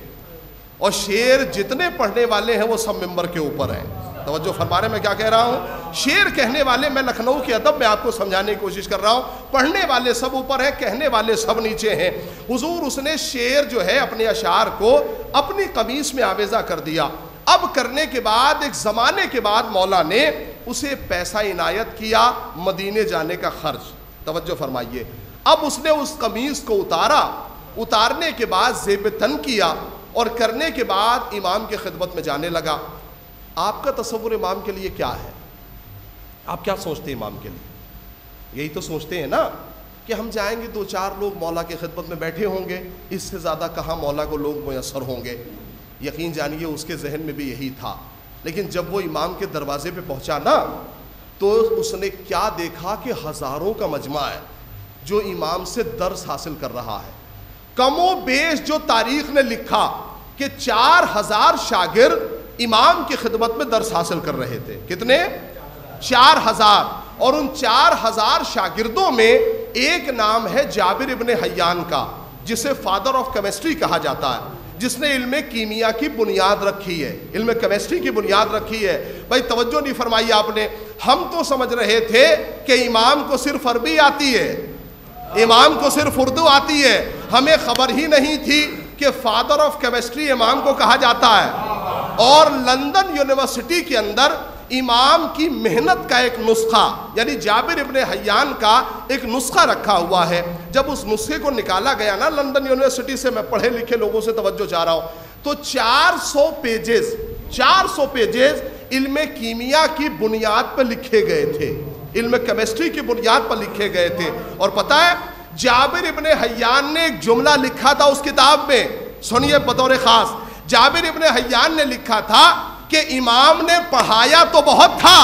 اور شعر جتنے پڑھنے والے ہیں وہ سب ممبر کے اوپر ہیں. توجہ فرما رہے میں کیا کہہ رہا ہوں. شعر کہنے والے، میں لکھنؤ کے ادب میں آپ کو سمجھانے کی کوشش کر رہا ہوں، پڑھنے والے سب اوپر ہیں، کہنے والے سب نیچے ہیں. حضور اس نے شعر جو ہے اپنے اشعار کو اپنی قمیص میں آویزہ کر دیا. اب کرنے کے بعد ایک زمانے کے بعد مولا نے اسے پیسہ عنایت کیا مدینے جانے کا خرچ. توجہ فرمائیے. اب اس نے اس قمیص کو اتارا، اتارنے کے بعد زیب تن کیا، اور کرنے کے بعد امام کے خدمت میں جانے لگا. آپ کا تصور امام کے لیے کیا ہے؟ آپ کیا سوچتے ہیں امام کے لیے؟ یہی تو سوچتے ہیں نا کہ ہم جائیں گے 2-4 لوگ مولا کی خدمت میں بیٹھے ہوں گے، اس سے زیادہ کہاں مولا کو لوگ میسر ہوں گے. یقین جانیے اس کے ذہن میں بھی یہی تھا. لیکن جب وہ امام کے دروازے پہ پہنچا نا، تو اس نے کیا دیکھا کہ ہزاروں کا مجمع ہے جو امام سے درس حاصل کر رہا ہے. کم و بیش جو تاریخ نے لکھا کہ 4000 شاگرد امام کی خدمت میں درس حاصل کر رہے تھے. کتنے؟ 4000. اور ان 4000 شاگردوں میں ایک نام ہے جابر ابن حیان کا، جسے فادر آف کیمسٹری کہا جاتا ہے، جس نے علم کیمیا کی بنیاد رکھی ہے، علم کیمسٹری کی بنیاد رکھی ہے. بھائی توجہ نہیں فرمائی آپ نے. ہم تو سمجھ رہے تھے کہ امام کو صرف عربی آتی ہے، امام کو صرف اردو آتی ہے. ہمیں خبر ہی نہیں تھی کہ فادر آف کیمسٹری امام کو کہا جاتا ہے. اور لندن یونیورسٹی کے اندر امام کی محنت کا ایک نسخہ، یعنی جابر ابن حیان کا ایک نسخہ رکھا ہوا ہے. جب اس نسخے کو نکالا گیا نا لندن یونیورسٹی سے، میں پڑھے لکھے لوگوں سے توجہ چاہ رہا ہوں، تو 400 پیجز علم کیمیا کی بنیاد پر لکھے گئے تھے، علم کیمسٹری کی بنیاد پر لکھے گئے تھے. اور پتہ ہے جابر ابن حیان نے ایک جملہ لکھا تھا اس کتاب میں، سنیے بطور خاص. جابر ابن حیان نے لکھا تھا کہ امام نے پڑھایا تو بہت تھا،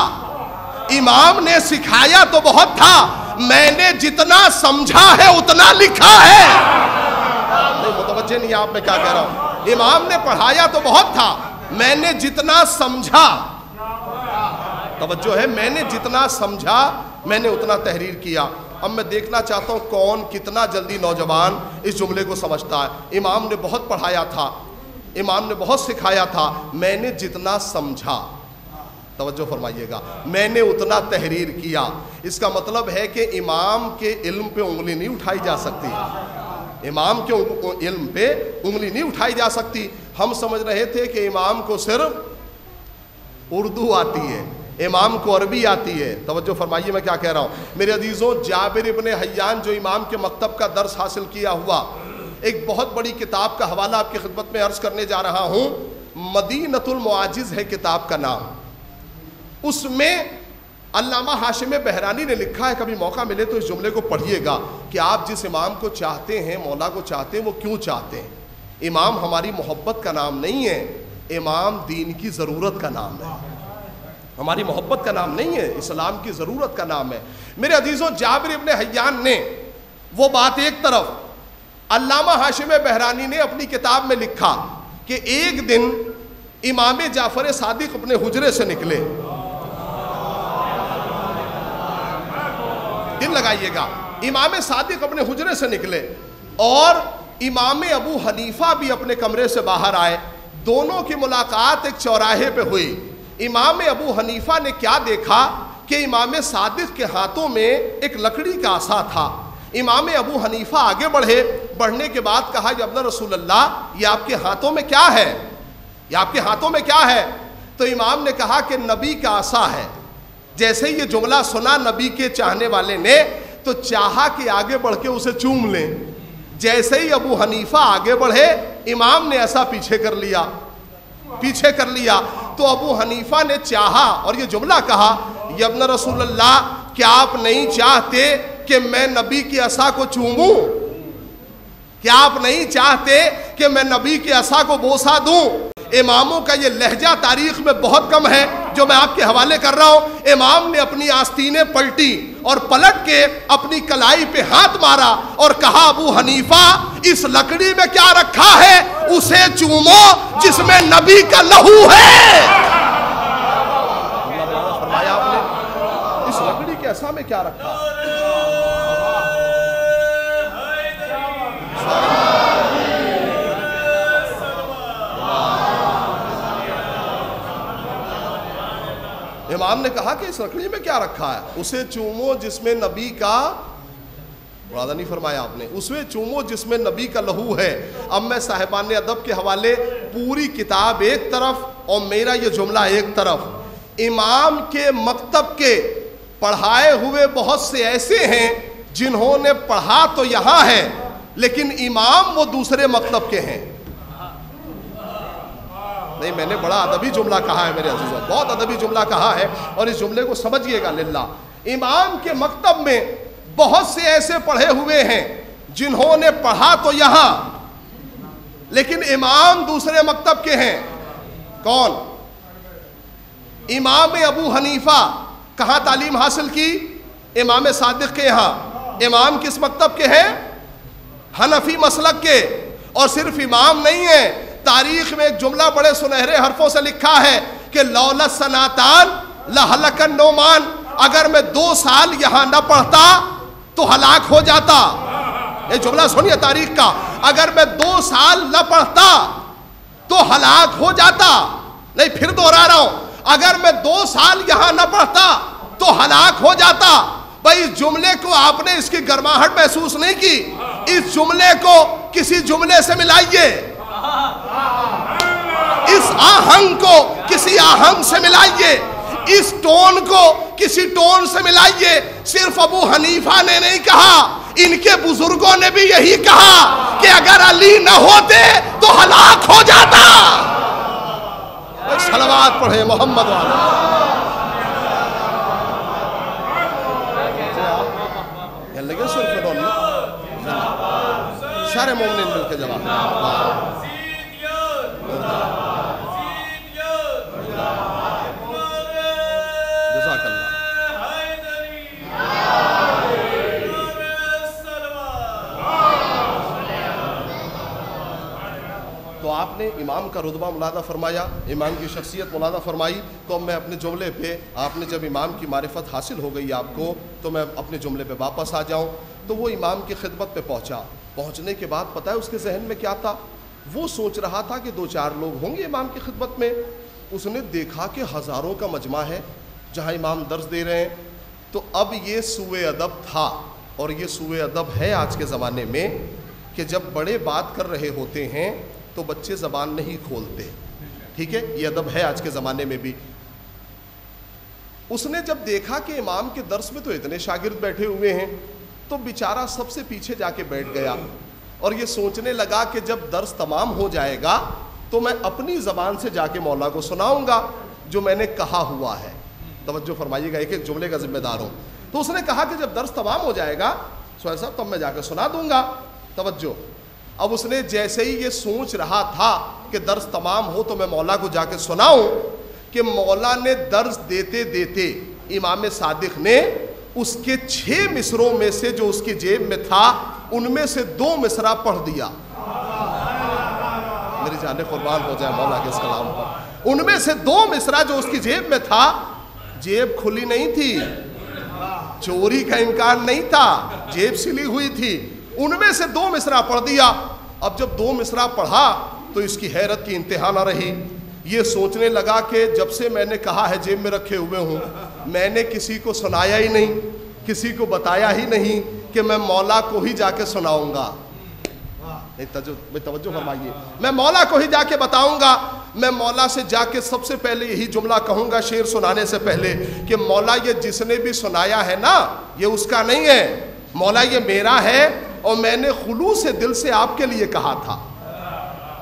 امام نے سکھایا تو بہت تھا، میں نے جتنا سمجھا ہے اتنا لکھا ہے. نہیں متوجہ نہیں آپ میں کیا کہہ رہا ہوں. امام نے پڑھایا تو بہت تھا، میں نے جتنا سمجھا، توجہ ہے، میں نے جتنا سمجھا میں نے اتنا تحریر کیا. اب میں دیکھنا چاہتا ہوں کون کتنا جلدی نوجوان اس جملے کو سمجھتا ہے. امام نے بہت پڑھایا تھا, امام نے بہت سکھایا تھا, میں نے جتنا سمجھا, توجہ فرمائیے گا, میں نے اتنا تحریر کیا. اس کا مطلب ہے کہ امام کے علم پہ انگلی نہیں اٹھائی جا سکتی, امام کے علم پہ انگلی نہیں اٹھائی جا سکتی. ہم سمجھ رہے تھے کہ امام کو صرف اردو آتی ہے, امام کو عربی آتی ہے. توجہ فرمائیے میں کیا کہہ رہا ہوں میرے عزیزوں. جابر ابن حیان جو امام کے مکتب کا درس حاصل کیا ہوا, ایک بہت بڑی کتاب کا حوالہ آپ کی خدمت میں عرض کرنے جا رہا ہوں. مدینۃ المعاجز ہے کتاب کا نام. اس میں علامہ ہاشم بہرانی نے لکھا ہے, کبھی موقع ملے تو اس جملے کو پڑھیے گا, کہ آپ جس امام کو چاہتے ہیں, مولا کو چاہتے ہیں, وہ کیوں چاہتے ہیں. امام ہماری محبت کا نام نہیں ہے, امام دین کی ضرورت کا نام ہے, ہماری محبت کا نام نہیں ہے, اسلام کی ضرورت کا نام ہے. میرے عزیزوں, جابر ابن حیان نے وہ بات ایک طرف, علامہ ہاشم بہرانی نے اپنی کتاب میں لکھا کہ ایک دن امام جعفر صادق اپنے حجرے سے نکلے. دل لگائیے گا, امام صادق اپنے حجرے سے نکلے اور امام ابو حنیفہ بھی اپنے کمرے سے باہر آئے. دونوں کی ملاقات ایک چوراہے پہ ہوئی. امام ابو حنیفہ نے کیا دیکھا کہ امام صادق کے ہاتھوں میں ایک لکڑی کا عصا تھا. امام ابو حنیفہ آگے بڑھے, بڑھنے کے بعد کہا یا ابن رسول اللہ, یہ آپ کے ہاتھوں میں کیا ہے, یہ آپ کے ہاتھوں میں کیا ہے. تو امام نے کہا کہ نبی کا عصا ہے. جیسے یہ جملہ سنا نبی کے چاہنے والے نے تو چاہا کہ آگے بڑھ کے اسے چوم لیں. جیسے ہی ابو حنیفہ آگے بڑھے, امام نے ایسا پیچھے کر لیا, پیچھے کر لیا. تو ابو حنیفہ نے چاہا اور یہ جملہ کہا, یا ابن رسول اللہ, کیا آپ نہیں چاہتے کہ میں نبی کی عصا کو چوموں, کیا آپ نہیں چاہتے کہ میں نبی کی عصا کو بوسہ دوں. اماموں کا یہ لہجہ تاریخ میں بہت کم ہے جو میں آپ کے حوالے کر رہا ہوں. امام نے اپنی آستینیں پلٹی اور پلٹ کے اپنی کلائی پہ ہاتھ مارا اور کہا, ابو حنیفہ, اس لکڑی میں کیا رکھا ہے, اسے چومو جس میں نبی کا لہو ہے. فرمایا آپ نے, اس لکڑی کے عصا میں کیا رکھا. امام نے کہا کہ اس لکڑی میں کیا رکھا ہے, اسے چومو جس میں نبی کا, مرادہ نہیں فرمایا آپ نے, اسے چومو جس میں نبی کا لہو ہے. اب میں صاحبان ادب کے حوالے پوری کتاب ایک طرف اور میرا یہ جملہ ایک طرف. امام کے مکتب کے پڑھائے ہوئے بہت سے ایسے ہیں جنہوں نے پڑھا تو یہاں ہے لیکن امام وہ دوسرے مکتب کے ہیں. نہیں, میں نے بڑا ادبی جملہ کہا ہے میرے عزیزوں, بہت ادبی جملہ کہا ہے, اور اس جملے کو سمجھیے گا للہ. امام کے مکتب میں بہت سے ایسے پڑھے ہوئے ہیں جنہوں نے پڑھا تو یہاں لیکن امام دوسرے مکتب کے ہیں. کون؟ امام ابو حنیفہ کہاں تعلیم حاصل کی, امام صادق کے یہاں. امام کس مکتب کے ہیں, حنفی مسلک کے. اور صرف امام نہیں ہے, تاریخ میں ایک جملہ بڑے سنہرے حرفوں سے لکھا ہے کہ لولا سناتان لہلک النعمان, اگر میں 2 سال یہاں نہ پڑھتا تو ہلاک ہو جاتا. یہ جملہ سنیے تاریخ کا, اگر میں 2 سال نہ پڑھتا تو ہلاک ہو جاتا. نہیں, پھر دوہرا رہا ہوں, اگر میں 2 سال یہاں نہ پڑھتا تو ہلاک ہو جاتا. بھائی اس جملے کو آپ نے اس کی گرماہٹ محسوس نہیں کی, اس جملے کو کسی جملے سے ملائیے, اس آہنگ کو کسی آہنگ سے ملائیے, اس ٹون کو کسی ٹون سے ملائیے. صرف ابو حنیفہ نے نہیں کہا, ان کے بزرگوں نے بھی یہی کہا کہ اگر علی نہ ہوتے تو ہلاک ہو جاتا. صلوات پڑھے محمد والا. لگے صرف سارے مومنین مل کے جواب. جزاک اللہ. تو آپ نے امام کا رتبہ ملاحظہ فرمایا, امام کی شخصیت ملاحظہ فرمائی. تو اب میں اپنے جملے پہ, آپ نے جب امام کی معرفت حاصل ہو گئی آپ کو, تو میں اپنے جملے پہ واپس آ جاؤں. تو وہ امام کی خدمت پہ پہنچا. پہنچنے کے بعد پتہ ہے اس کے ذہن میں کیا تھا؟ وہ سوچ رہا تھا کہ 2-4 لوگ ہوں گے امام کی خدمت میں. اس نے دیکھا کہ ہزاروں کا مجمع ہے جہاں امام درس دے رہے ہیں. تو اب یہ سوء ادب تھا, اور یہ سوء ادب ہے آج کے زمانے میں, کہ جب بڑے بات کر رہے ہوتے ہیں تو بچے زبان نہیں کھولتے. ٹھیک ہے, یہ ادب ہے آج کے زمانے میں بھی. اس نے جب دیکھا کہ امام کے درس میں تو اتنے شاگرد بیٹھے ہوئے ہیں, تو بیچارہ سب سے پیچھے جا کے بیٹھ گیا, اور یہ سوچنے لگا کہ جب درس تمام ہو جائے گا تو میں اپنی زبان سے جا کے مولا کو سناؤں گا جو میں نے کہا ہوا ہے. توجہ فرمائیے گا, ایک ایک جملے کا ذمہ دار ہوں. تو اس نے کہا کہ جب درس تمام ہو جائے گا سہیل صاحب تب میں جا کے سنا دوں گا. توجہ, اب اس نے جیسے ہی یہ سوچ رہا تھا کہ درس تمام ہو تو میں مولا کو جا کے سناؤں, کہ مولا نے درس دیتے دیتے امام صادق نے اس کے 6 مصروں میں سے جو اس کی جیب میں تھا ان میں سے 2 مصرع پڑھ دیا. میری جان قربان ہو جائے مولا کے اس کلام پر. ان میں سے 2 مصرع جو اس کی جیب میں تھا, جیب کھلی نہیں تھی, چوری کا امکان نہیں تھا, جیب سلی ہوئی تھی, ان میں سے 2 مصرع پڑھ دیا. اب جب 2 مصرع پڑھا تو اس کی حیرت کی انتہا نہ رہی. یہ سوچنے لگا کہ جب سے میں نے کہا ہے جیب میں رکھے ہوئے ہوں, میں نے کسی کو سنایا ہی نہیں, کسی کو بتایا ہی نہیں کہ میں مولا کو ہی جا کے سناؤں گا. توجہ فرمائیے, میں مولا کو ہی جا کے بتاؤں گا. میں مولا سے جا کے سب سے پہلے یہی جملہ کہوں گا شعر سنانے سے پہلے, کہ مولا یہ جس نے بھی سنایا ہے نا یہ اس کا نہیں ہے, مولا یہ میرا ہے, اور میں نے خلوص دل سے آپ کے لیے کہا تھا.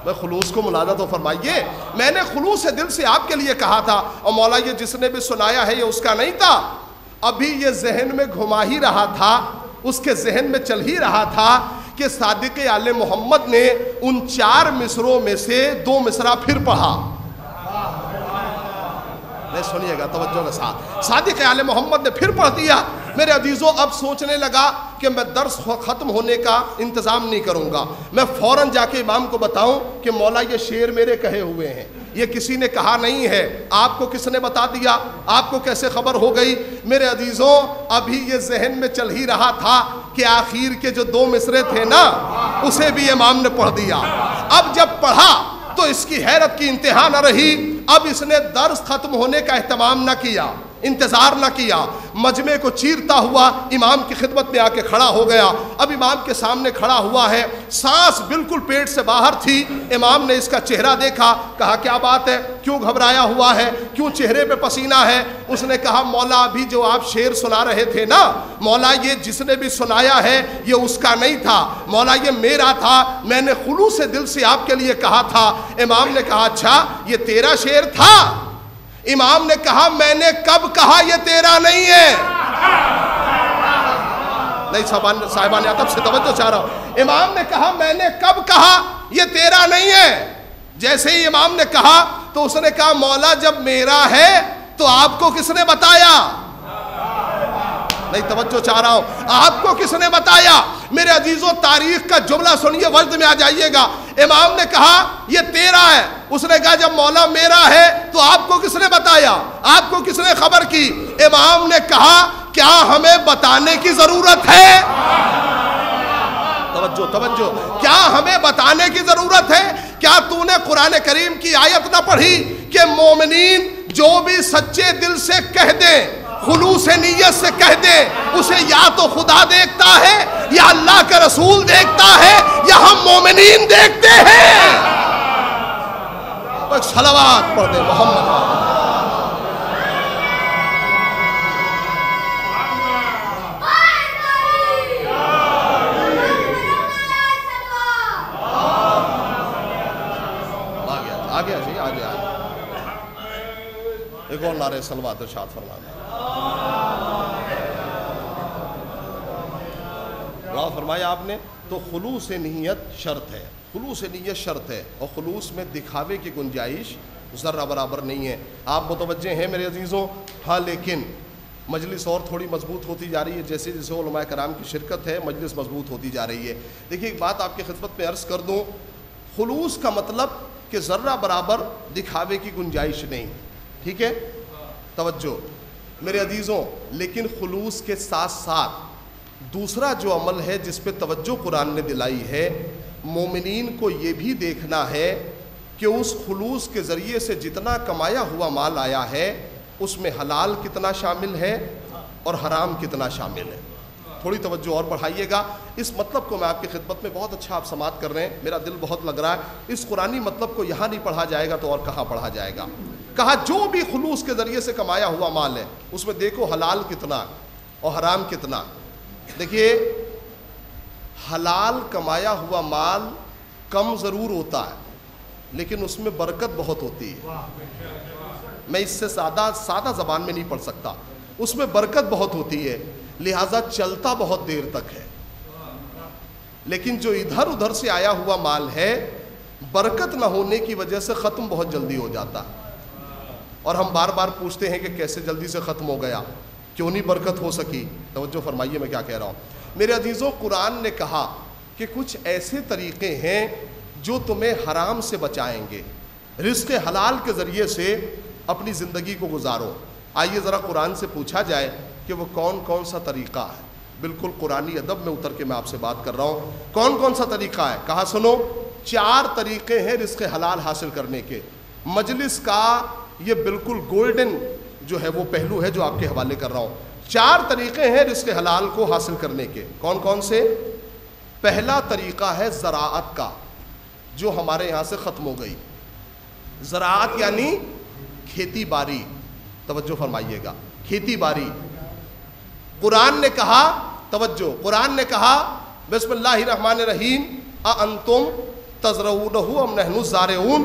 میں خلوص کو ملازہ تو فرمائیے, میں نے خلوص دل سے آپ کے لیے کہا تھا, اور مولا یہ جس نے بھی سنایا ہے یہ اس کا نہیں تھا. ابھی یہ ذہن میں گھما ہی رہا تھا, اس کے ذہن میں چل ہی رہا تھا کہ صادق آل محمد نے ان 4 مصروں میں سے 2 مصرع پھر پڑھا. نہیں سنیے گا توجہ کے ساتھ, صادق آل محمد نے پھر پڑھ دیا. میرے عزیزوں اب سوچنے لگا کہ میں درس ختم ہونے کا انتظام نہیں کروں گا, میں فوراً جا کے امام کو بتاؤں کہ مولا یہ شعر میرے کہے ہوئے ہیں, یہ کسی نے کہا نہیں ہے, آپ کو کس نے بتا دیا, آپ کو کیسے خبر ہو گئی. میرے عزیزوں ابھی یہ ذہن میں چل ہی رہا تھا کہ آخر کے جو 2 مصرے تھے نا اسے بھی امام نے پڑھ دیا. اب جب پڑھا تو اس کی حیرت کی انتہا نہ رہی. اب اس نے درس ختم ہونے کا اہتمام نہ کیا, انتظار نہ کیا, مجمع کو چیرتا ہوا امام کی خدمت میں آ کے کھڑا ہو گیا. اب امام کے سامنے کھڑا ہوا ہے, سانس بالکل پیٹ سے باہر تھی. امام نے اس کا چہرہ دیکھا, کہا کیا بات ہے, کیوں گھبرایا ہوا ہے, کیوں چہرے پہ پسینہ ہے. اس نے کہا مولا ابھی جو آپ شعر سنا رہے تھے نا, مولا یہ جس نے بھی سنایا ہے یہ اس کا نہیں تھا, مولا یہ میرا تھا, میں نے خلوص دل سے آپ کے لیے کہا تھا. امام نے کہا اچھا یہ تیرا شعر تھا. امام نے کہا میں نے کب کہا یہ تیرا نہیں ہے. نہیں صاحبان ادب سے توجہ چاہ رہا ہوں. امام نے کہا میں نے کب کہا یہ تیرا نہیں ہے. جیسے ہی امام نے کہا تو اس نے کہا مولا جب میرا ہے تو آپ کو کس نے بتایا. نہیں توجہ چاہ رہا ہوں, آپ کو کس نے بتایا. میرے عزیزوں تاریخ کا جملہ سنیے, وجد میں آ جائیے گا. امام نے کہا یہ تیرا ہے. اس نے کہا جب مولا میرا ہے تو آپ کو کس نے بتایا, آپ کو کس نے خبر کی. امام نے کہا کیا ہمیں بتانے کی ضرورت ہے. توجہ, کیا ہمیں بتانے کی ضرورت ہے. کیا تو نے قرآن کریم کی آیت نہ پڑھی کہ مومنین جو بھی سچے دل سے کہہ دیں, خلوص نیت سے کہہ دے, اسے یا تو خدا دیکھتا ہے یا اللہ کا رسول دیکھتا ہے یا ہم مومنین دیکھتے ہیں. ایک صلوات پڑھ دے محمد. آگے آگے ایک اور نعرہ صلوات ارشاد فرمانا. فرمایا آپ نے تو خلوص نیت شرط ہے, خلوص نیت شرط ہے, اور خلوص میں دکھاوے کی گنجائش ذرہ برابر نہیں ہے. آپ متوجہ ہیں میرے عزیزوں. ہاں لیکن مجلس اور تھوڑی مضبوط ہوتی جا رہی ہے, جیسے جیسے علماء کرام کی شرکت ہے مجلس مضبوط ہوتی جا رہی ہے. دیکھیے ایک بات آپ کی خدمت میں عرض کر دوں, خلوص کا مطلب کہ ذرہ برابر دکھاوے کی گنجائش نہیں. ٹھیک ہے, توجہ. میرے عزیزوں لیکن خلوص کے ساتھ ساتھ دوسرا جو عمل ہے جس پہ توجہ قرآن نے دلائی ہے، مومنین کو یہ بھی دیکھنا ہے کہ اس خلوص کے ذریعے سے جتنا کمایا ہوا مال آیا ہے اس میں حلال کتنا شامل ہے اور حرام کتنا شامل ہے۔ تھوڑی توجہ اور بڑھائیے گا، اس مطلب کو میں آپ کی خدمت میں بہت اچھا آپ سماعت کر رہے ہیں، میرا دل بہت لگ رہا ہے۔ اس قرآنی مطلب کو یہاں نہیں پڑھا جائے گا تو اور کہاں پڑھا جائے گا؟ کہا جو بھی خلوص کے ذریعے سے کمایا ہوا مال ہے اس میں دیکھو حلال کتنا اور حرام کتنا۔ دیکھیے حلال کمایا ہوا مال کم ضرور ہوتا ہے لیکن اس میں برکت بہت ہوتی ہے، میں اس سے سادہ زبان میں نہیں پڑھ سکتا، اس میں برکت بہت ہوتی ہے، لہٰذا چلتا بہت دیر تک ہے۔ لیکن جو ادھر ادھر سے آیا ہوا مال ہے برکت نہ ہونے کی وجہ سے ختم بہت جلدی ہو جاتا، اور ہم بار بار پوچھتے ہیں کہ کیسے جلدی سے ختم ہو گیا، کیوں نہیں برکت ہو سکی؟ توجہ فرمائیے میں کیا کہہ رہا ہوں۔ میرے عزیزوں قرآن نے کہا کہ کچھ ایسے طریقے ہیں جو تمہیں حرام سے بچائیں گے، رزق حلال کے ذریعے سے اپنی زندگی کو گزارو۔ آئیے ذرا قرآن سے پوچھا جائے کہ وہ کون کون سا طریقہ ہے۔ بالکل قرآنی ادب میں اتر کے میں آپ سے بات کر رہا ہوں، کون کون سا طریقہ ہے؟ کہا سنو، 4 طریقے ہیں رزق حلال حاصل کرنے کے۔ مجلس کا یہ بالکل گولڈن جو ہے وہ پہلو ہے جو آپ کے حوالے کر رہا ہوں۔ 4 طریقے ہیں رزق حلال کو حاصل کرنے کے۔ کون کون سے؟ پہلا طریقہ ہے زراعت کا، جو ہمارے یہاں سے ختم ہو گئی۔ زراعت یعنی کھیتی باڑی، توجہ فرمائیے گا، کھیتی باڑی۔ قرآن نے کہا، توجہ، قرآن نے کہا بسم اللہ الرحمن الرحیم اَأَنْتُمْ تَزْرَعُونَهُ أَمْ نَحْنُ الزَّارِعُونَ،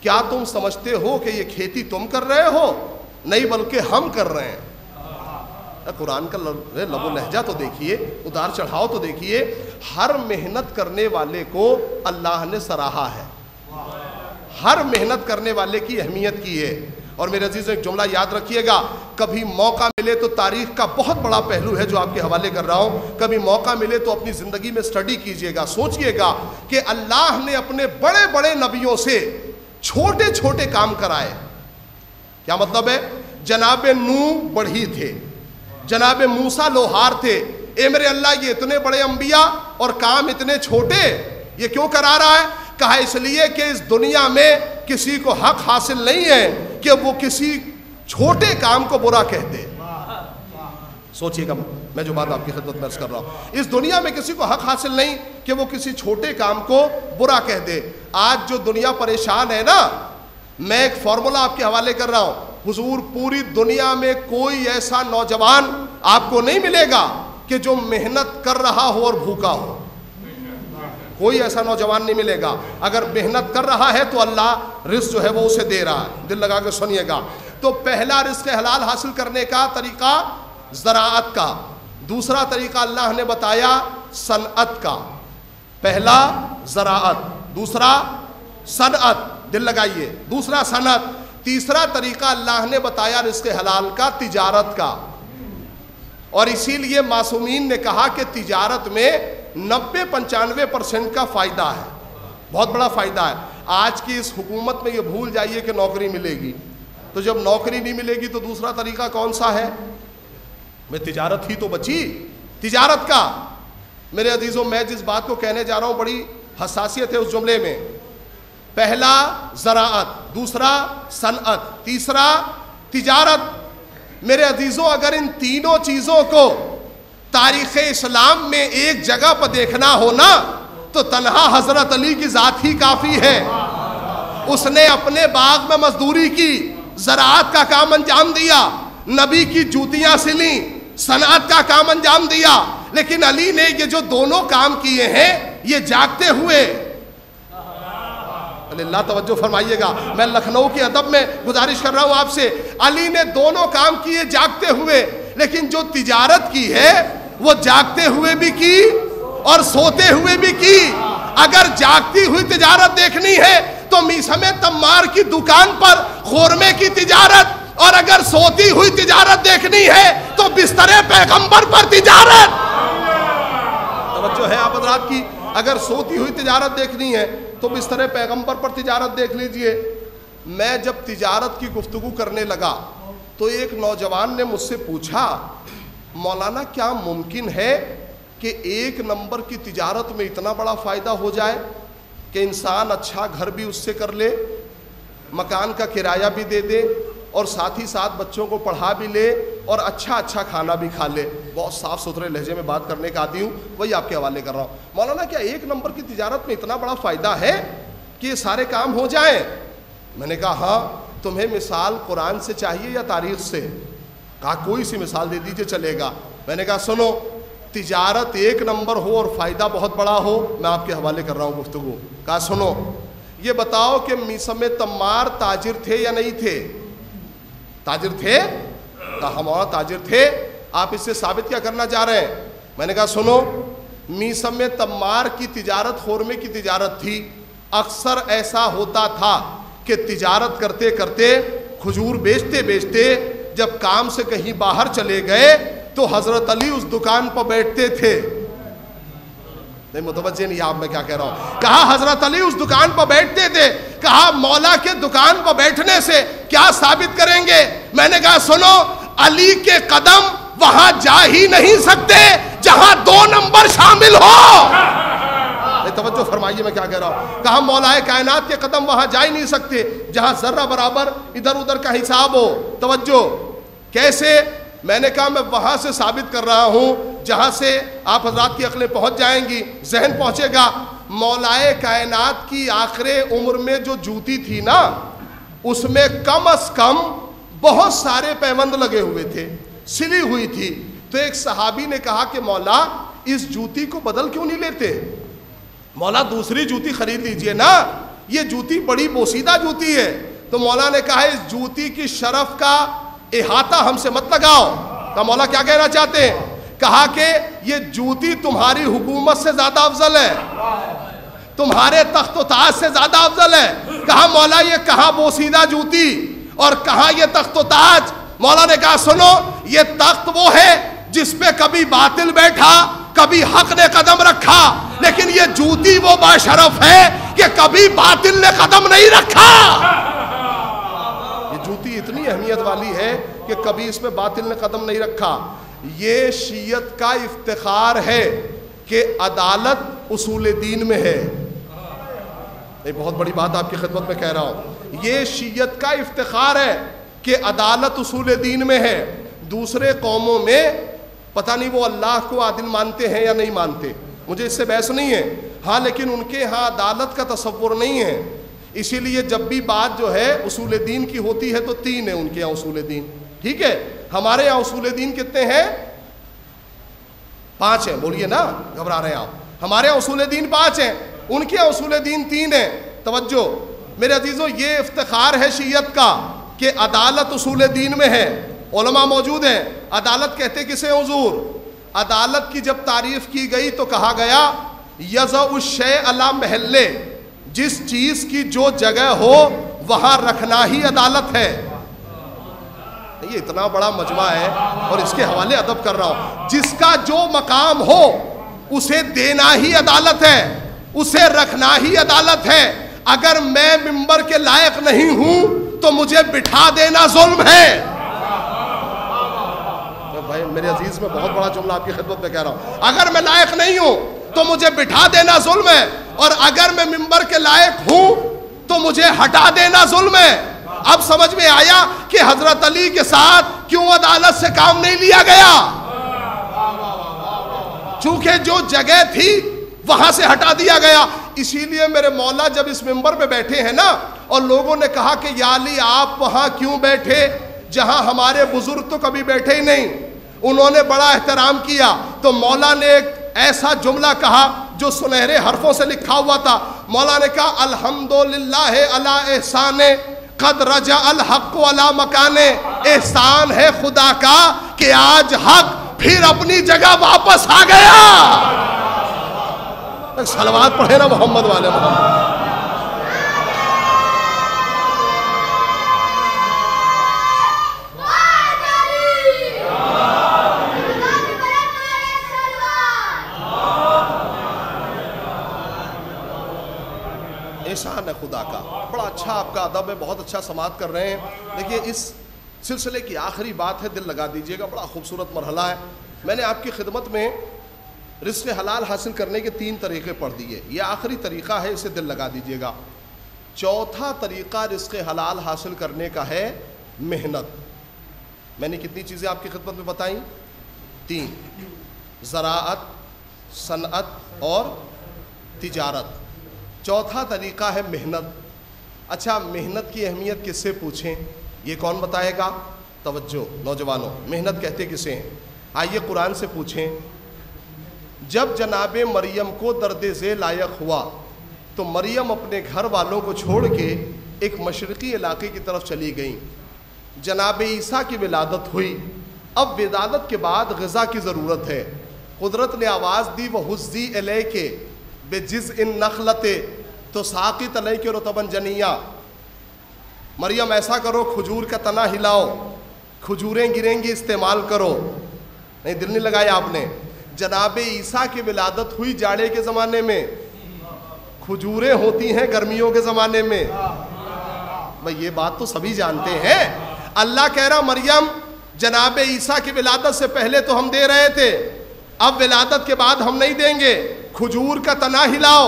کیا تم سمجھتے ہو کہ یہ کھیتی تم کر رہے ہو؟ نہیں بلکہ ہم کر رہے ہیں۔ قرآن کا لب و لہجہ تو دیکھیے، اتار چڑھاؤ تو دیکھیے۔ ہر محنت کرنے والے کو اللہ نے سراہا ہے، ہر محنت کرنے والے کی اہمیت کی ہے۔ اور میرے عزیزوں ایک جملہ یاد رکھیے گا، کبھی موقع ملے تو تاریخ کا بہت بڑا پہلو ہے جو آپ کے حوالے کر رہا ہوں، کبھی موقع ملے تو اپنی زندگی میں سٹڈی کیجئے گا، سوچئے گا کہ اللہ نے اپنے بڑے بڑے نبیوں سے چھوٹے چھوٹے کام کرائے۔ کیا مطلب ہے؟ جناب نوح بڑھئی تھے، جناب موسیٰ لوہار تھے، اے میرے اللہ یہ اتنے بڑے انبیاء اور کام اتنے چھوٹے، یہ کیوں کرا رہا ہے؟ کہا اس لیے کہ اس دنیا میں کسی کو حق حاصل نہیں ہے کہ وہ کسی چھوٹے کام کو برا کہہ دے۔ سوچئے گا میں جو بات آپ کی خدمت میں عرض کر رہا ہوں، اس دنیا میں کسی کو حق حاصل نہیں کہ وہ کسی چھوٹے کام کو برا کہہ دے۔ آج جو دنیا پریشان ہے نا، میں ایک فارمولہ آپ کے حوالے کر رہا ہوں، حضور پوری دنیا میں کوئی ایسا نوجوان آپ کو نہیں ملے گا کہ جو محنت کر رہا ہو اور بھوکا ہو، کوئی ایسا نوجوان نہیں ملے گا۔ اگر محنت کر رہا ہے تو اللہ رزق جو ہے وہ اسے دے رہا ہے، دل لگا کے سنیے گا۔ تو پہلا رزق حلال حاصل کرنے کا طریقہ زراعت کا، دوسرا طریقہ اللہ نے بتایا صنعت کا۔ پہلا زراعت، دوسرا صنعت، دل لگائیے، دوسرا صنعت۔ تیسرا طریقہ اللہ نے بتایا رزق حلال کا تجارت کا، اور اسی لیے معصومین نے کہا کہ تجارت میں 90-95% کا فائدہ ہے، بہت بڑا فائدہ ہے۔ آج کی اس حکومت میں یہ بھول جائیے کہ نوکری ملے گی، تو جب نوکری نہیں ملے گی تو دوسرا طریقہ کون سا ہے؟ میں تجارت ہی تو بچی، تجارت کا۔ میرے عزیزوں میں جس بات کو کہنے جا رہا ہوں بڑی حساسیت ہے اس جملے میں۔ پہلا زراعت، دوسرا صنعت، تیسرا تجارت۔ میرے عزیزوں اگر ان تینوں چیزوں کو تاریخ اسلام میں ایک جگہ پر دیکھنا ہونا تو تنہا حضرت علی کی ذات ہی کافی ہے۔ اس نے اپنے باغ میں مزدوری کی، زراعت کا کام انجام دیا، نبی کی جوتیاں سلیں، صنعت کا کام انجام دیا، لیکن علی نے یہ جو دونوں کام کیے ہیں یہ جاگتے ہوئے۔ اللہ توجہ فرمائیے گا، میں لکھنؤ کے ادب میں گزارش کر رہا ہوں آپ سے، علی نے دونوں کام کیے جاگتے ہوئے، لیکن جو تجارت کی ہے وہ جاگتے ہوئے بھی کی اور سوتے ہوئے بھی کی۔ اگر جاگتی ہوئی تجارت دیکھنی ہے تو میسم تمار کی دکان پر خورمے کی تجارت، اور اگر سوتی ہوئی تجارت دیکھنی ہے تو بستر پیغمبر پر تجارت۔ توجہ ہے آپ حضرات کی؟ اگر سوتی ہوئی تجارت دیکھنی ہے تو بستر پیغمبر پر تجارت دیکھ لیجئے۔ میں جب تجارت کی گفتگو کرنے لگا تو ایک نوجوان نے مجھ سے پوچھا مولانا کیا ممکن ہے کہ 1 نمبر کی تجارت میں اتنا بڑا فائدہ ہو جائے کہ انسان اچھا گھر بھی اس سے کر لے, مکان کا کرایہ بھی دے دے, اور ساتھ ہی ساتھ بچوں کو پڑھا بھی لے اور اچھا اچھا کھانا بھی کھا لے. بہت صاف ستھرے لہجے میں بات کرنے کا عادی ہوں, وہی آپ کے حوالے کر رہا ہوں. مولانا کیا 1 نمبر کی تجارت میں اتنا بڑا فائدہ ہے کہ یہ سارے کام ہو جائیں؟ میں نے کہا ہاں. تمہیں مثال قرآن سے چاہیے یا تاریخ سے؟ کہا کوئی سی مثال دے دیجئے چلے گا. میں نے کہا سنو, تجارت 1 نمبر ہو اور فائدہ بہت بڑا ہو, میں آپ کے حوالے کر رہا ہوں گفتگو. کہا سنو, یہ بتاؤ کہ میثم تمار تاجر تھے یا نہیں تھے؟ تاجر تھے. کہا ہمارا تاجر تھے. آپ اس سے ثابت کیا کرنا چاہ رہے ہیں؟ میں نے کہا سنو, میثم تمار کی تجارت خورمے کی تجارت تھی. اکثر ایسا ہوتا تھا کہ تجارت کرتے کرتے, کھجور بیچتے بیچتے جب کام سے کہیں باہر چلے گئے تو حضرت علی اس دکان پر بیٹھتے تھے. نہیں متوجہ نہیں آپ میں کیا کہہ رہا ہوں. کہا حضرت علی اس دکان پر بیٹھتے تھے. کہا مولا کے دکان پر بیٹھنے سے کیا ثابت کریں گے؟ میں نے کہا سنو, علی کے قدم وہاں جا ہی نہیں سکتے جہاں 2 نمبر شامل ہو. توجہ فرمائیے میں کیا کہہ رہا ہوں. کہا مولا کائنات کے قدم وہاں جا ہی نہیں سکتے جہاں ذرہ برابر ادھر ادھر کا حساب ہو. توجہ کیسے؟ میں نے کہا میں وہاں سے ثابت کر رہا ہوں جہاں سے آپ حضرات کی عقلیں پہنچ جائیں گی, ذہن پہنچے گا. مولائے کائنات کی آخر عمر میں جو جوتی تھی نا, اس میں کم از کم بہت سارے پیوند لگے ہوئے تھے, سلی ہوئی تھی. تو ایک صحابی نے کہا کہ مولا اس جوتی کو بدل کیوں نہیں لیتے؟ مولا دوسری جوتی خرید لیجئے نا, یہ جوتی بڑی بوسیدہ جوتی ہے. تو مولا نے کہا اس جوتی کی شرف کا احاطہ ہم سے مت لگاؤ. کہا مولا کیا کہنا چاہتے ہیں؟ کہا کہ یہ جوتی تمہاری حکومت سے زیادہ افضل ہے, تمہارے تخت و تاج سے زیادہ افضل ہے. کہا مولا یہ کہاں بوسیدہ جوتی اور کہاں یہ تخت و تاج؟ مولا نے کہا سنو, یہ تخت وہ ہے جس پہ کبھی باطل بیٹھا, کبھی حق نے قدم رکھا, لیکن یہ جوتی وہ باشرف ہے کہ کبھی باطل نے قدم نہیں رکھا. یہ جوتی اتنی اہمیت والی ہے کہ کبھی اس میں باطل نے قدم نہیں رکھا. یہ شیعت کا افتخار ہے کہ عدالت اصول دین میں ہے. یہ بہت بڑی بات آپ کی خدمت میں کہہ رہا ہوں. یہ شیعت کا افتخار ہے کہ عدالت اصول دین میں ہے. دوسرے قوموں میں پتہ نہیں وہ اللہ کو عادل مانتے ہیں یا نہیں مانتے, مجھے اس سے بحث نہیں ہے. ہاں لیکن ان کے ہاں عدالت کا تصور نہیں ہے. اسی لیے جب بھی بات جو ہے اصول دین کی ہوتی ہے تو 3 ہے ان کے یہاں اصول دین. ٹھیک ہے, ہمارے یہاں اصول دین کتنے ہیں؟ 5 ہیں. بولیے نا, گھبرا رہے ہیں آپ. ہمارے یہاں اصول دین 5 ہیں, ان کے یہاں اصول دین 3 ہیں. توجہ میرے عزیزوں, یہ افتخار ہے شیعت کا کہ عدالت اصول دین میں ہے. علماء موجود ہیں. عدالت کہتے کسے حضور؟ عدالت کی جب تعریف کی گئی تو کہا گیا یضع الشیء علی محلہ, جس چیز کی جو جگہ ہو وہاں رکھنا ہی عدالت ہے. یہ اتنا بڑا مجمع ہے اور اس کے حوالے ادب کر رہا ہوں. جس کا جو مقام ہو اسے دینا ہی عدالت ہے, اسے رکھنا ہی عدالت ہے. اگر میں منبر کے لائق نہیں ہوں تو مجھے بٹھا دینا ظلم ہے. بھائی میرے عزیز میں بہت بڑا جملہ آپ کی خدمت میں کہہ رہا ہوں. اگر میں لائق نہیں ہوں تو مجھے بٹھا دینا ظلم ہے, اور اگر میں منبر کے لائق ہوں تو مجھے ہٹا دینا ظلم ہے. اب سمجھ میں آیا کہ حضرت علی کے ساتھ کیوں عدالت سے کام نہیں لیا گیا؟ چونکہ جو جگہ تھی وہاں سے ہٹا دیا گیا. اسی لیے میرے مولا جب اس منبر پہ بیٹھے ہیں نا, اور لوگوں نے کہا کہ یا علی آپ وہاں کیوں بیٹھے جہاں ہمارے بزرگ تو کبھی بیٹھے ہی نہیں, انہوں نے بڑا احترام کیا. تو مولا نے ایک ایسا جملہ کہا جو سنہرے حرفوں سے لکھا ہوا تھا. مولا نے کہا الحمدللہ علی احسان قد رجع الحق علی مکان. احسان ہے خدا کا کہ آج حق پھر اپنی جگہ واپس آ گیا. صلوات پڑھے نا محمد والے محمد. احسان ہے خدا کا. بڑا اچھا آپ کا ادب ہے, بہت اچھا سماعت کر رہے ہیں. دیکھیے اس سلسلے کی آخری بات ہے، دل لگا دیجئے گا، بڑا خوبصورت مرحلہ ہے. میں نے آپ کی خدمت میں رزق حلال حاصل کرنے کے 3 طریقے پڑھ دیے، یہ آخری طریقہ ہے، اسے دل لگا دیجئے گا. چوتھا طریقہ رزق حلال حاصل کرنے کا ہے محنت. میں نے کتنی چیزیں آپ کی خدمت میں بتائیں؟ 3: زراعت، صنعت اور تجارت. چوتھا طریقہ ہے محنت. اچھا، محنت کی اہمیت کس سے پوچھیں؟ یہ کون بتائے گا؟ توجہ نوجوانوں، محنت کہتے کسے ہیں؟ آئیے قرآن سے پوچھیں. جب جناب مریم کو درد ذیل لائق ہوا تو مریم اپنے گھر والوں کو چھوڑ کے ایک مشرقی علاقے کی طرف چلی گئیں. جناب عیسیٰ کی ولادت ہوئی. اب ولادت کے بعد غذا کی ضرورت ہے. قدرت نے آواز دی، وَحُزِّی إِلَيْكِ بِجِزْءِ النَّخْلَةِ تُسَاقِطْ عَلَيْكِ رُطَبًا جَنِيًّا. مریم ایسا کرو، کھجور کا تنا ہلاؤ، کھجوریں گریں گی، استعمال کرو. نہیں، دل نہیں لگایا آپ نے. جناب عیسیٰ کی ولادت ہوئی جاڑے کے زمانے میں، کھجوریں ہوتی ہیں گرمیوں کے زمانے میں. بھئی یہ بات تو سبھی جانتے ہیں. اللہ کہہ رہا مریم جناب عیسیٰ کی ولادت سے پہلے تو ہم دے رہے تھے، اب ولادت کے بعد ہم نہیں دیں گے. کھجور کا تنا ہلاؤ،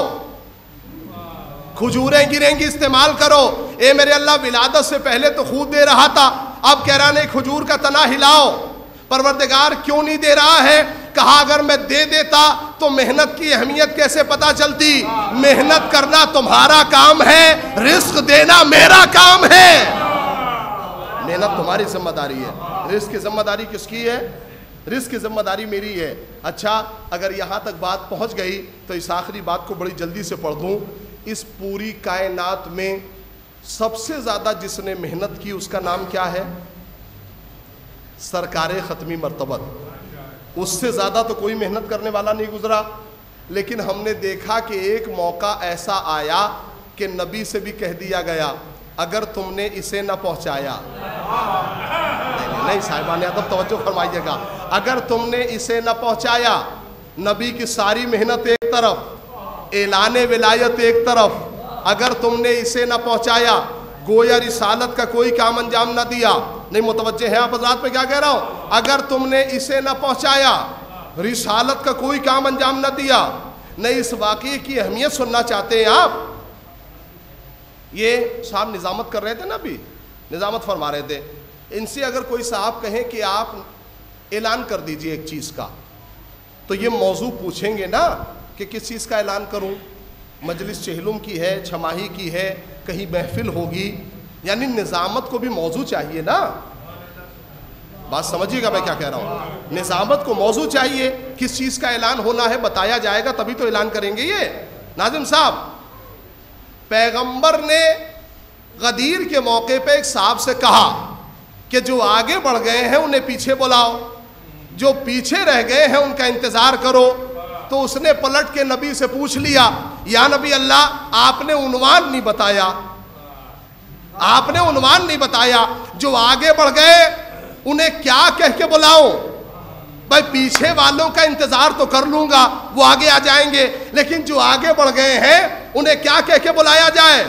کھجوریں گریں گی، استعمال کرو. اے میرے اللہ، ولادت سے پہلے تو خود دے رہا تھا، اب کہہ رہا نہیں، کھجور کا تنا ہلاؤ. پروردگار کیوں نہیں دے رہا ہے؟ کہا اگر میں دے دیتا تو محنت کی اہمیت کیسے پتا چلتی؟ محنت کرنا تمہارا کام ہے، رزق دینا میرا کام ہے. محنت تمہاری ذمہ داری ہے، رزق کی ذمہ داری کس کی ہے؟ رزق کی ذمہ داری میری ہے. اچھا، اگر یہاں تک بات پہنچ گئی تو اس آخری بات کو بڑی جلدی سے پڑھ دوں. اس پوری کائنات میں سب سے زیادہ جس نے محنت کی اس کا نام کیا ہے؟ سرکار ختمی مرتبت. اس سے زیادہ تو کوئی محنت کرنے والا نہیں گزرا. لیکن ہم نے دیکھا کہ ایک موقع ایسا آیا کہ نبی سے بھی کہہ دیا گیا اگر تم نے اسے نہ پہنچایا، نہیں صاحبان ادب توجہ فرمائیے گا، اگر تم نے اسے نہ پہنچایا، نبی کی ساری محنت ایک طرف، اعلان ولایت ایک طرف، اگر تم نے اسے نہ پہنچایا، گویا رسالت کا کوئی کام انجام نہ دیا. نہیں متوجہ ہے آپ حضرات پہ کیا کہہ رہا ہوں؟ اگر تم نے اسے نہ پہنچایا، رسالت کا کوئی کام انجام نہ دیا. نہیں اس واقعے کی اہمیت سننا چاہتے ہیں آپ؟ یہ صاحب نظامت کر رہے تھے نا، ابھی نظامت فرما رہے تھے. ان سے اگر کوئی صاحب کہیں کہ آپ اعلان کر دیجئے ایک چیز کا، تو یہ موضوع پوچھیں گے نا کہ کس چیز کا اعلان کروں؟ مجلس چہلم کی ہے، چھماہی کی ہے، کہیں محفل ہوگی، یعنی نظامت کو بھی موضوع چاہیے نا. بات سمجھیے گا میں کیا کہہ رہا ہوں؟ نظامت کو موضوع چاہیے، کس چیز کا اعلان ہونا ہے بتایا جائے گا تبھی تو اعلان کریں گے. یہ ناظم صاحب، پیغمبر نے غدیر کے موقع پہ ایک صاحب سے کہا کہ جو آگے بڑھ گئے ہیں انہیں پیچھے بلاؤ، جو پیچھے رہ گئے ہیں ان کا انتظار کرو. تو اس نے پلٹ کے نبی سے پوچھ لیا، یا نبی اللہ آپ نے عنوان نہیں بتایا، آپ نے عنوان نہیں بتایا، جو آگے بڑھ گئے انہیں کیا کہہ کے بلاؤں؟ بھائی پیچھے والوں کا انتظار تو کر لوں گا، وہ آگے آ جائیں گے، لیکن جو آگے بڑھ گئے ہیں انہیں کیا کہہ کے بلایا جائے؟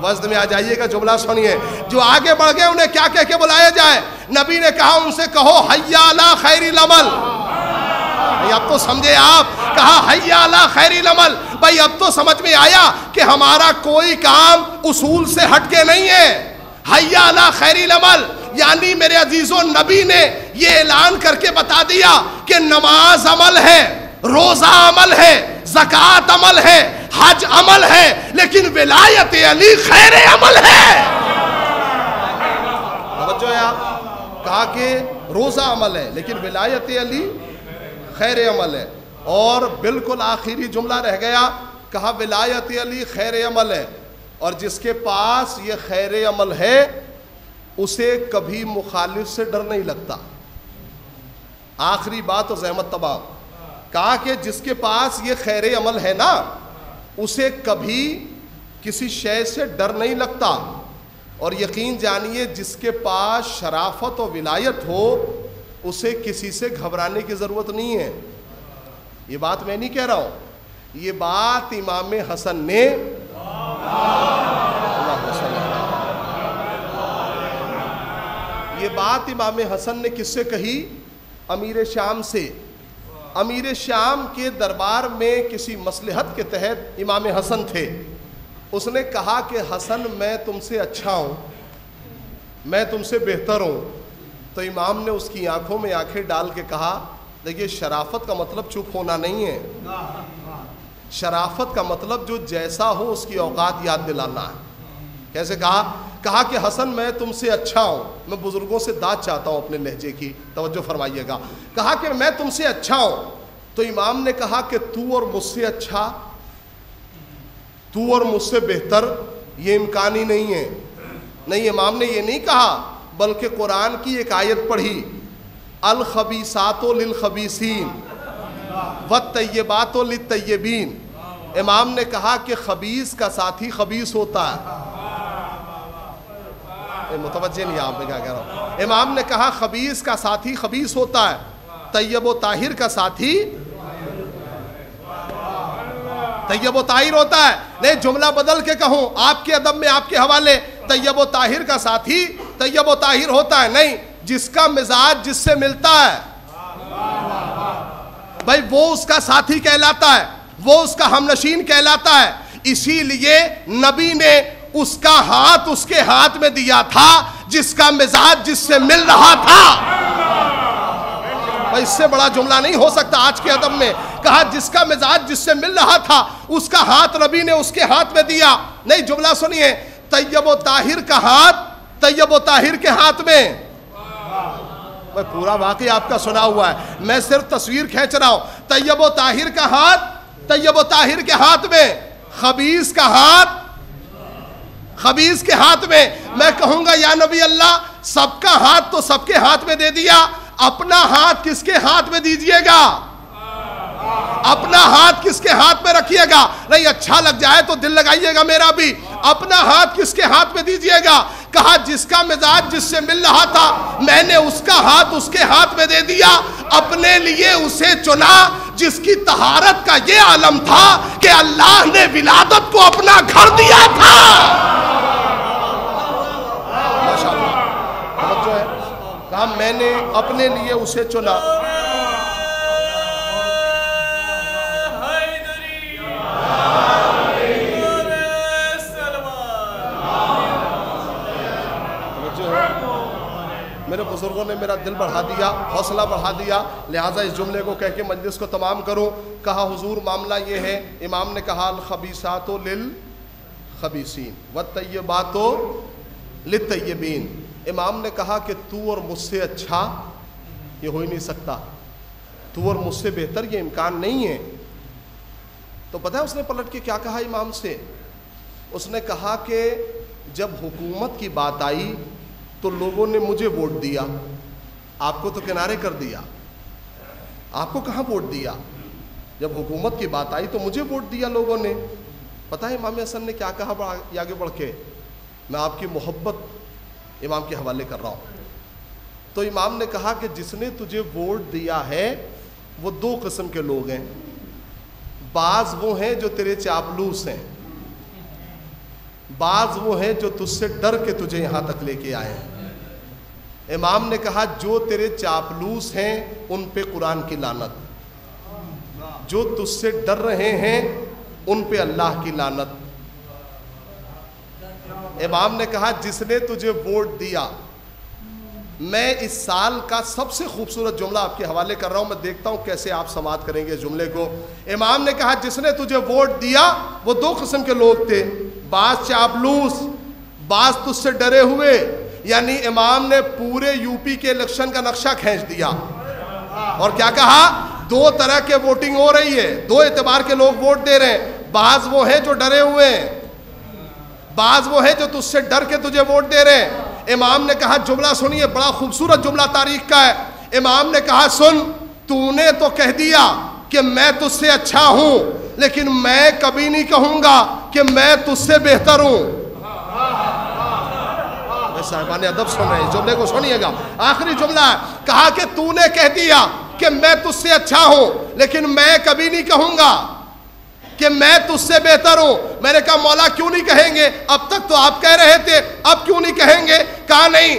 وزن میں آ جائیے گا، جملہ سنیے. جو آگے بڑھ گئے انہیں کیا کہہ کے بلایا جائے؟ نبی نے کہا ان سے کہو حیا علی خیر العمل. اب تو سمجھے آپ؟ کہا حیا علی خیر العمل. بھائی اب تو سمجھ میں آیا کہ ہمارا کوئی کام اصول سے ہٹ کے نہیں ہے. حیا علی خیر العمل یعنی میرے عزیزوں نبی نے یہ اعلان کر کے بتا دیا کہ نماز عمل ہے، روزہ عمل ہے، زکوٰۃ عمل ہے، حج عمل ہے، لیکن ولایت علی خیر عمل ہے. توجہ ہے آپ؟ کہا کہ روزہ عمل ہے لیکن ولایت علی خیر عمل ہے. اور بالکل آخری جملہ رہ گیا، کہا ولایت علی خیر عمل ہے، اور جس کے پاس یہ خیر عمل ہے اسے کبھی مخالف سے ڈر نہیں لگتا. آخری بات اور زحمت تمام. کہا کہ جس کے پاس یہ خیر عمل ہے نا اسے کبھی کسی شے سے ڈر نہیں لگتا. اور یقین جانیے جس کے پاس شرافت و ولایت ہو اسے کسی سے گھبرانے کی ضرورت نہیں ہے. یہ بات میں نہیں کہہ رہا ہوں، یہ بات امام حسن نے یہ بات امام حسن نے کس سے کہی؟ امیر شام سے۔ امیر شام کے دربار میں کسی مصلحت کے تحت امام حسن تھے، اس نے کہا کہ حسن میں تم سے اچھا ہوں، میں تم سے بہتر ہوں۔ تو امام نے اس کی آنکھوں میں آنکھیں ڈال کے کہا دیکھیے شرافت کا مطلب چپ ہونا نہیں ہے، شرافت کا مطلب جو جیسا ہو اس کی اوقات یاد دلانا ہے۔ کیسے کہا؟ کہا کہ حسن میں تم سے اچھا ہوں، میں بزرگوں سے داد چاہتا ہوں اپنے لہجے کی، توجہ فرمائیے گا۔ کہا کہ میں تم سے اچھا ہوں، تو امام نے کہا کہ تو اور مجھ سے اچھا، تو اور مجھ سے بہتر، یہ امکان ہی نہیں ہے۔ نہیں، امام نے یہ نہیں کہا، بلکہ قرآن کی ایک آیت پڑھی، الخبیثات للخبیثین والطیبات للطیبین۔ امام نے کہا کہ خبیث کا ساتھی خبیث ہوتا ہے، متوجہ نہیں آپ میں کیا کہہ رہا ہوں۔ امام نے کہا خبیث کا ساتھی خبیث ہوتا ہے، طیب و طاہر کا ساتھی طیب و طاہر ہوتا ہے۔ نہیں، جملہ بدل کے کہوں آپ کے ادب میں آپ کے حوالے، طیب و طاہر کا ساتھی طیب و طاہر ہوتا ہے، نہیں، جس کا مزاج جس سے ملتا ہے بھائی وہ اس کا ساتھی کہلاتا ہے، وہ اس کا ہمنشین کہلاتا ہے۔ اسی لیے نبی نے اس کا ہاتھ اس کے ہاتھ میں دیا تھا جس کا مزاج جس سے مل رہا تھا۔ بھائی اس سے بڑا جملہ نہیں ہو سکتا آج کے ادب میں۔ کہا جس کا مزاج جس سے مل رہا تھا اس کا ہاتھ نبی نے اس کے ہاتھ میں دیا۔ نہیں، جملہ سنیے، طیب و طاہر کا ہاتھ طیب و طاہر کے ہاتھ میں۔ میں پورا واقعی آپ کا سنا ہوا ہے، میں صرف تصویر کھینچ رہا ہوں۔ طیب و طاہر کا ہاتھ طیب و طاہر کے ہاتھ میں، خبیث کا ہاتھ خبیث کے ہاتھ میں۔ میں کہوں گا یا نبی اللہ، سب کا ہاتھ تو سب کے ہاتھ میں دے دیا، اپنا ہاتھ کس کے ہاتھ میں دیجئے گا؟ اپنا ہاتھ کس کے ہاتھ میں رکھیے گا؟ نہیں، اچھا لگ جائے تو دل لگائیے گا میرا بھی۔ اپنا ہاتھ کس کے ہاتھ میں دیجئے گا؟ کہا جس کا مزاج جس سے مل رہا تھا میں نے اس کا ہاتھ اس کے ہاتھ میں دے دیا، اپنے لیے اسے چنا جس کی طہارت کا یہ عالم تھا کہ اللہ نے ولادت کو اپنا گھر دیا تھا۔ ماشاءاللہ، توجہ ہے، کہا میں نے اپنے لیے اسے چنا۔ میرے بزرگوں نے میرا دل بڑھا دیا، حوصلہ بڑھا دیا، لہٰذا اس جملے کو کہہ کے مجلس کو تمام کروں۔ کہا حضور معاملہ یہ ہے، امام نے کہا الخبیثات للخبیثین والطیبات للطیبین۔ امام نے کہا کہ تو اور مجھ سے اچھا یہ ہو ہی نہیں سکتا، تو اور مجھ سے بہتر یہ امکان نہیں ہے۔ تو پتہ ہے اس نے پلٹ کے کیا کہا امام سے؟ اس نے کہا کہ جب حکومت کی بات آئی تو لوگوں نے مجھے ووٹ دیا، آپ کو تو کنارے کر دیا، آپ کو کہاں ووٹ دیا؟ جب حکومت کی بات آئی تو مجھے ووٹ دیا لوگوں نے۔ پتہ ہے امام حسن نے کیا کہا آگے بڑھ کے؟ میں آپ کی محبت امام کے حوالے کر رہا ہوں۔ تو امام نے کہا کہ جس نے تجھے ووٹ دیا ہے وہ دو قسم کے لوگ ہیں، بعض وہ ہیں جو تیرے چاپلوس ہیں، بعض وہ ہیں جو تجھ سے ڈر کے تجھے یہاں تک لے کے آئے ہیں۔ امام نے کہا جو تیرے چاپلوس ہیں ان پہ قرآن کی لعنت، جو تجھ سے ڈر رہے ہیں ان پہ اللہ کی لعنت۔ امام نے کہا جس نے تجھے ووٹ دیا، میں اس سال کا سب سے خوبصورت جملہ آپ کے حوالے کر رہا ہوں، میں دیکھتا ہوں کیسے آپ سماعت کریں گے اس جملے کو۔ امام نے کہا جس نے تجھے ووٹ دیا وہ دو قسم کے لوگ تھے، بعض چاپلوس، بعض تجھ سے ڈرے ہوئے۔ یعنی امام نے پورے یو پی کے الیکشن کا نقشہ کھینچ دیا اور کیا کہا؟ دو طرح کے ووٹنگ ہو رہی ہے، دو اعتبار کے لوگ ووٹ دے رہے ہیں، بعض وہ ہیں جو ڈرے ہوئے ہیں، بعض وہ ہیں جو تجھ سے ڈر کے تجھے ووٹ دے رہے ہیں۔ امام نے کہا جملہ سنیے، بڑا خوبصورت جملہ تاریخ کا ہے۔ امام نے کہا سن، تو نے تو کہہ دیا کہ میں تجھ سے اچھا ہوں، لیکن میں کبھی نہیں کہوں گا کہ میں تجھ سے بہتر ہوں۔ صاحبان ادب سن رہے ہیں، اس جملے کو سنیے گا، آخری جملہ ہے۔ کہا کہ تو نے کہہ دیا کہ میں تجھ سے اچھا ہوں، لیکن میں کبھی نہیں کہوں گا کہ میں تجھ سے بہتر ہوں۔ میں نے کہا مولا کیوں نہیں کہیں گے؟ اب تک تو آپ کہہ رہے تھے، اب کیوں نہیں کہیں گے؟ کہا نہیں،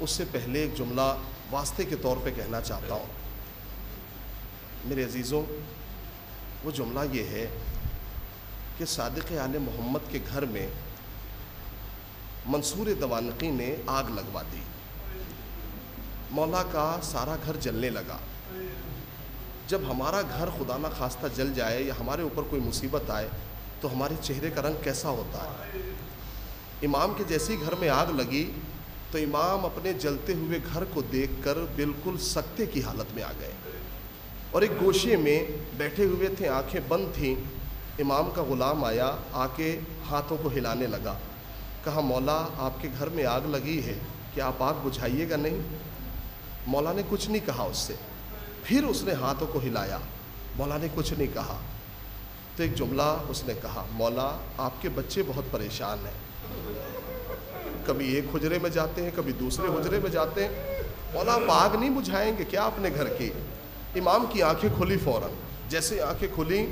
اس سے پہلے ایک جملہ واسطے کے طور پہ کہنا چاہتا ہوں. میرے عزیزوں، وہ جملہ یہ ہے کہ صادق آل محمد کے گھر میں منصور دوانقی نے آگ لگوا دی. مولا کا سارا گھر جلنے لگا. جب ہمارا گھر خدا نہ خواستہ جل جائے یا ہمارے اوپر کوئی مصیبت آئے تو ہمارے چہرے کا رنگ کیسا ہوتا ہے؟ امام کے جیسی گھر میں آگ لگی تو امام اپنے جلتے ہوئے گھر کو دیکھ کر بالکل سکتے کی حالت میں آ گئے اور ایک گوشے میں بیٹھے ہوئے تھے، آنکھیں بند تھیں. امام کا غلام آیا، آ کے ہاتھوں کو ہلانے لگا. کہا مولا آپ کے گھر میں آگ لگی ہے، کہ آپ آگ بجھائیے گا نہیں؟ مولا نے کچھ نہیں کہا اس سے. پھر اس نے ہاتھوں کو ہلایا، مولا نے کچھ نہیں کہا. تو ایک جملہ اس نے کہا، مولا آپ کے بچے بہت پریشان ہیں، کبھی ایک حجرے میں جاتے ہیں کبھی دوسرے حجرے میں جاتے ہیں، مولا آپ آگ نہیں بجھائیں گے کیا اپنے گھر کی؟ امام کی آنکھیں کھلی فوراً. جیسے آنکھیں کھلی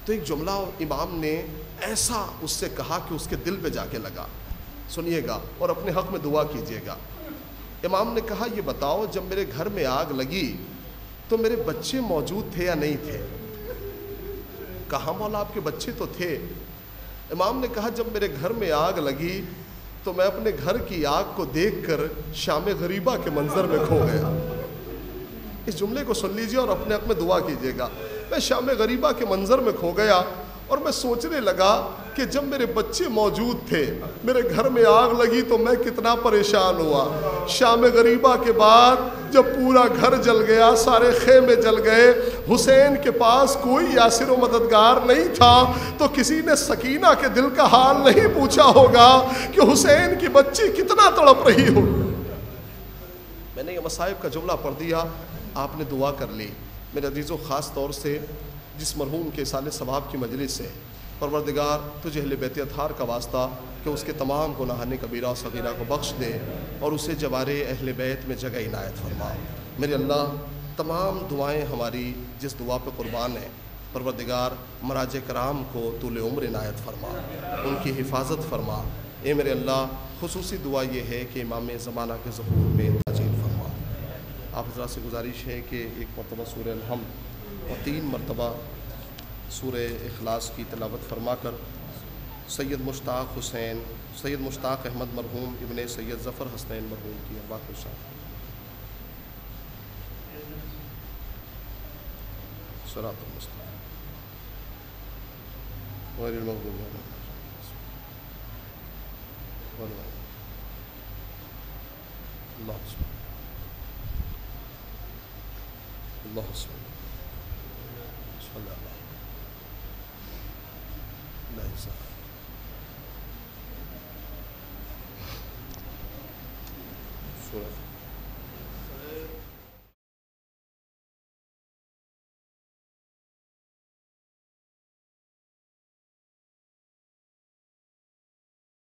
تو ایک جملہ امام نے ایسا اس سے کہا کہ اس کے دل پہ جا کے لگا. سنیے گا اور اپنے حق میں دعا کیجیے گا. امام نے کہا یہ بتاؤ جب میرے گھر میں آگ لگی تو میرے بچے موجود تھے یا نہیں تھے؟ کہا مولا آپ کے بچے تو تھے. امام نے کہا جب میرے گھر میں آگ لگی تو میں اپنے گھر کی آگ کو دیکھ کر شام غریبہ کے منظر میں کھو گیا. اس جملے کو سن لیجیے اور اپنے حق میں دعا کیجیے گا. میں شام غریبہ کے منظر میں کھو گیا اور میں سوچنے لگا کہ جب میرے بچے موجود تھے، میرے گھر میں آگ لگی تو میں کتنا پریشان ہوا. شام غریبہ کے بعد جب پورا گھر جل گیا، سارے خیمے جل گئے، حسین کے پاس کوئی یاسر و مددگار نہیں تھا، تو کسی نے سکینہ کے دل کا حال نہیں پوچھا ہوگا کہ حسین کی بچی کتنا تڑپ رہی ہو. میں نے یہ مصائب کا جملہ پڑھ دیا، آپ نے دعا کر لی. میرے عزیزوں، خاص طور سے جس مرحوم کے سال ثواب کی مجلس سے، پروردگار تجھے اہل بیت اطہار کا واسطہ کہ اس کے تمام گناہان کبیرہ و صغیرہ کو بخش دے اور اسے جوارے اہل بیت میں جگہ عنایت فرما. میرے اللہ، تمام دعائیں ہماری جس دعا پہ قربان ہیں، پروردگار مراج کرام کو طول عمر عنایت فرما، ان کی حفاظت فرما. اے میرے اللہ، خصوصی دعا یہ ہے کہ امام زمانہ کے ظہور میں تاجیل فرما. آپ حضرات سے گزارش ہے کہ ایک مرتبہ سورہ الحمد اور 3 مرتبہ سورہ اخلاص کی تلاوت فرما کر سید مشتاق حسین، سید مشتاق احمد مرحوم ابن سید ظفر حسنین مرحوم کی ارواح کو شامل صراط المستقیم غیر المغضوب علیہم اللہ صلی اللہ سورہ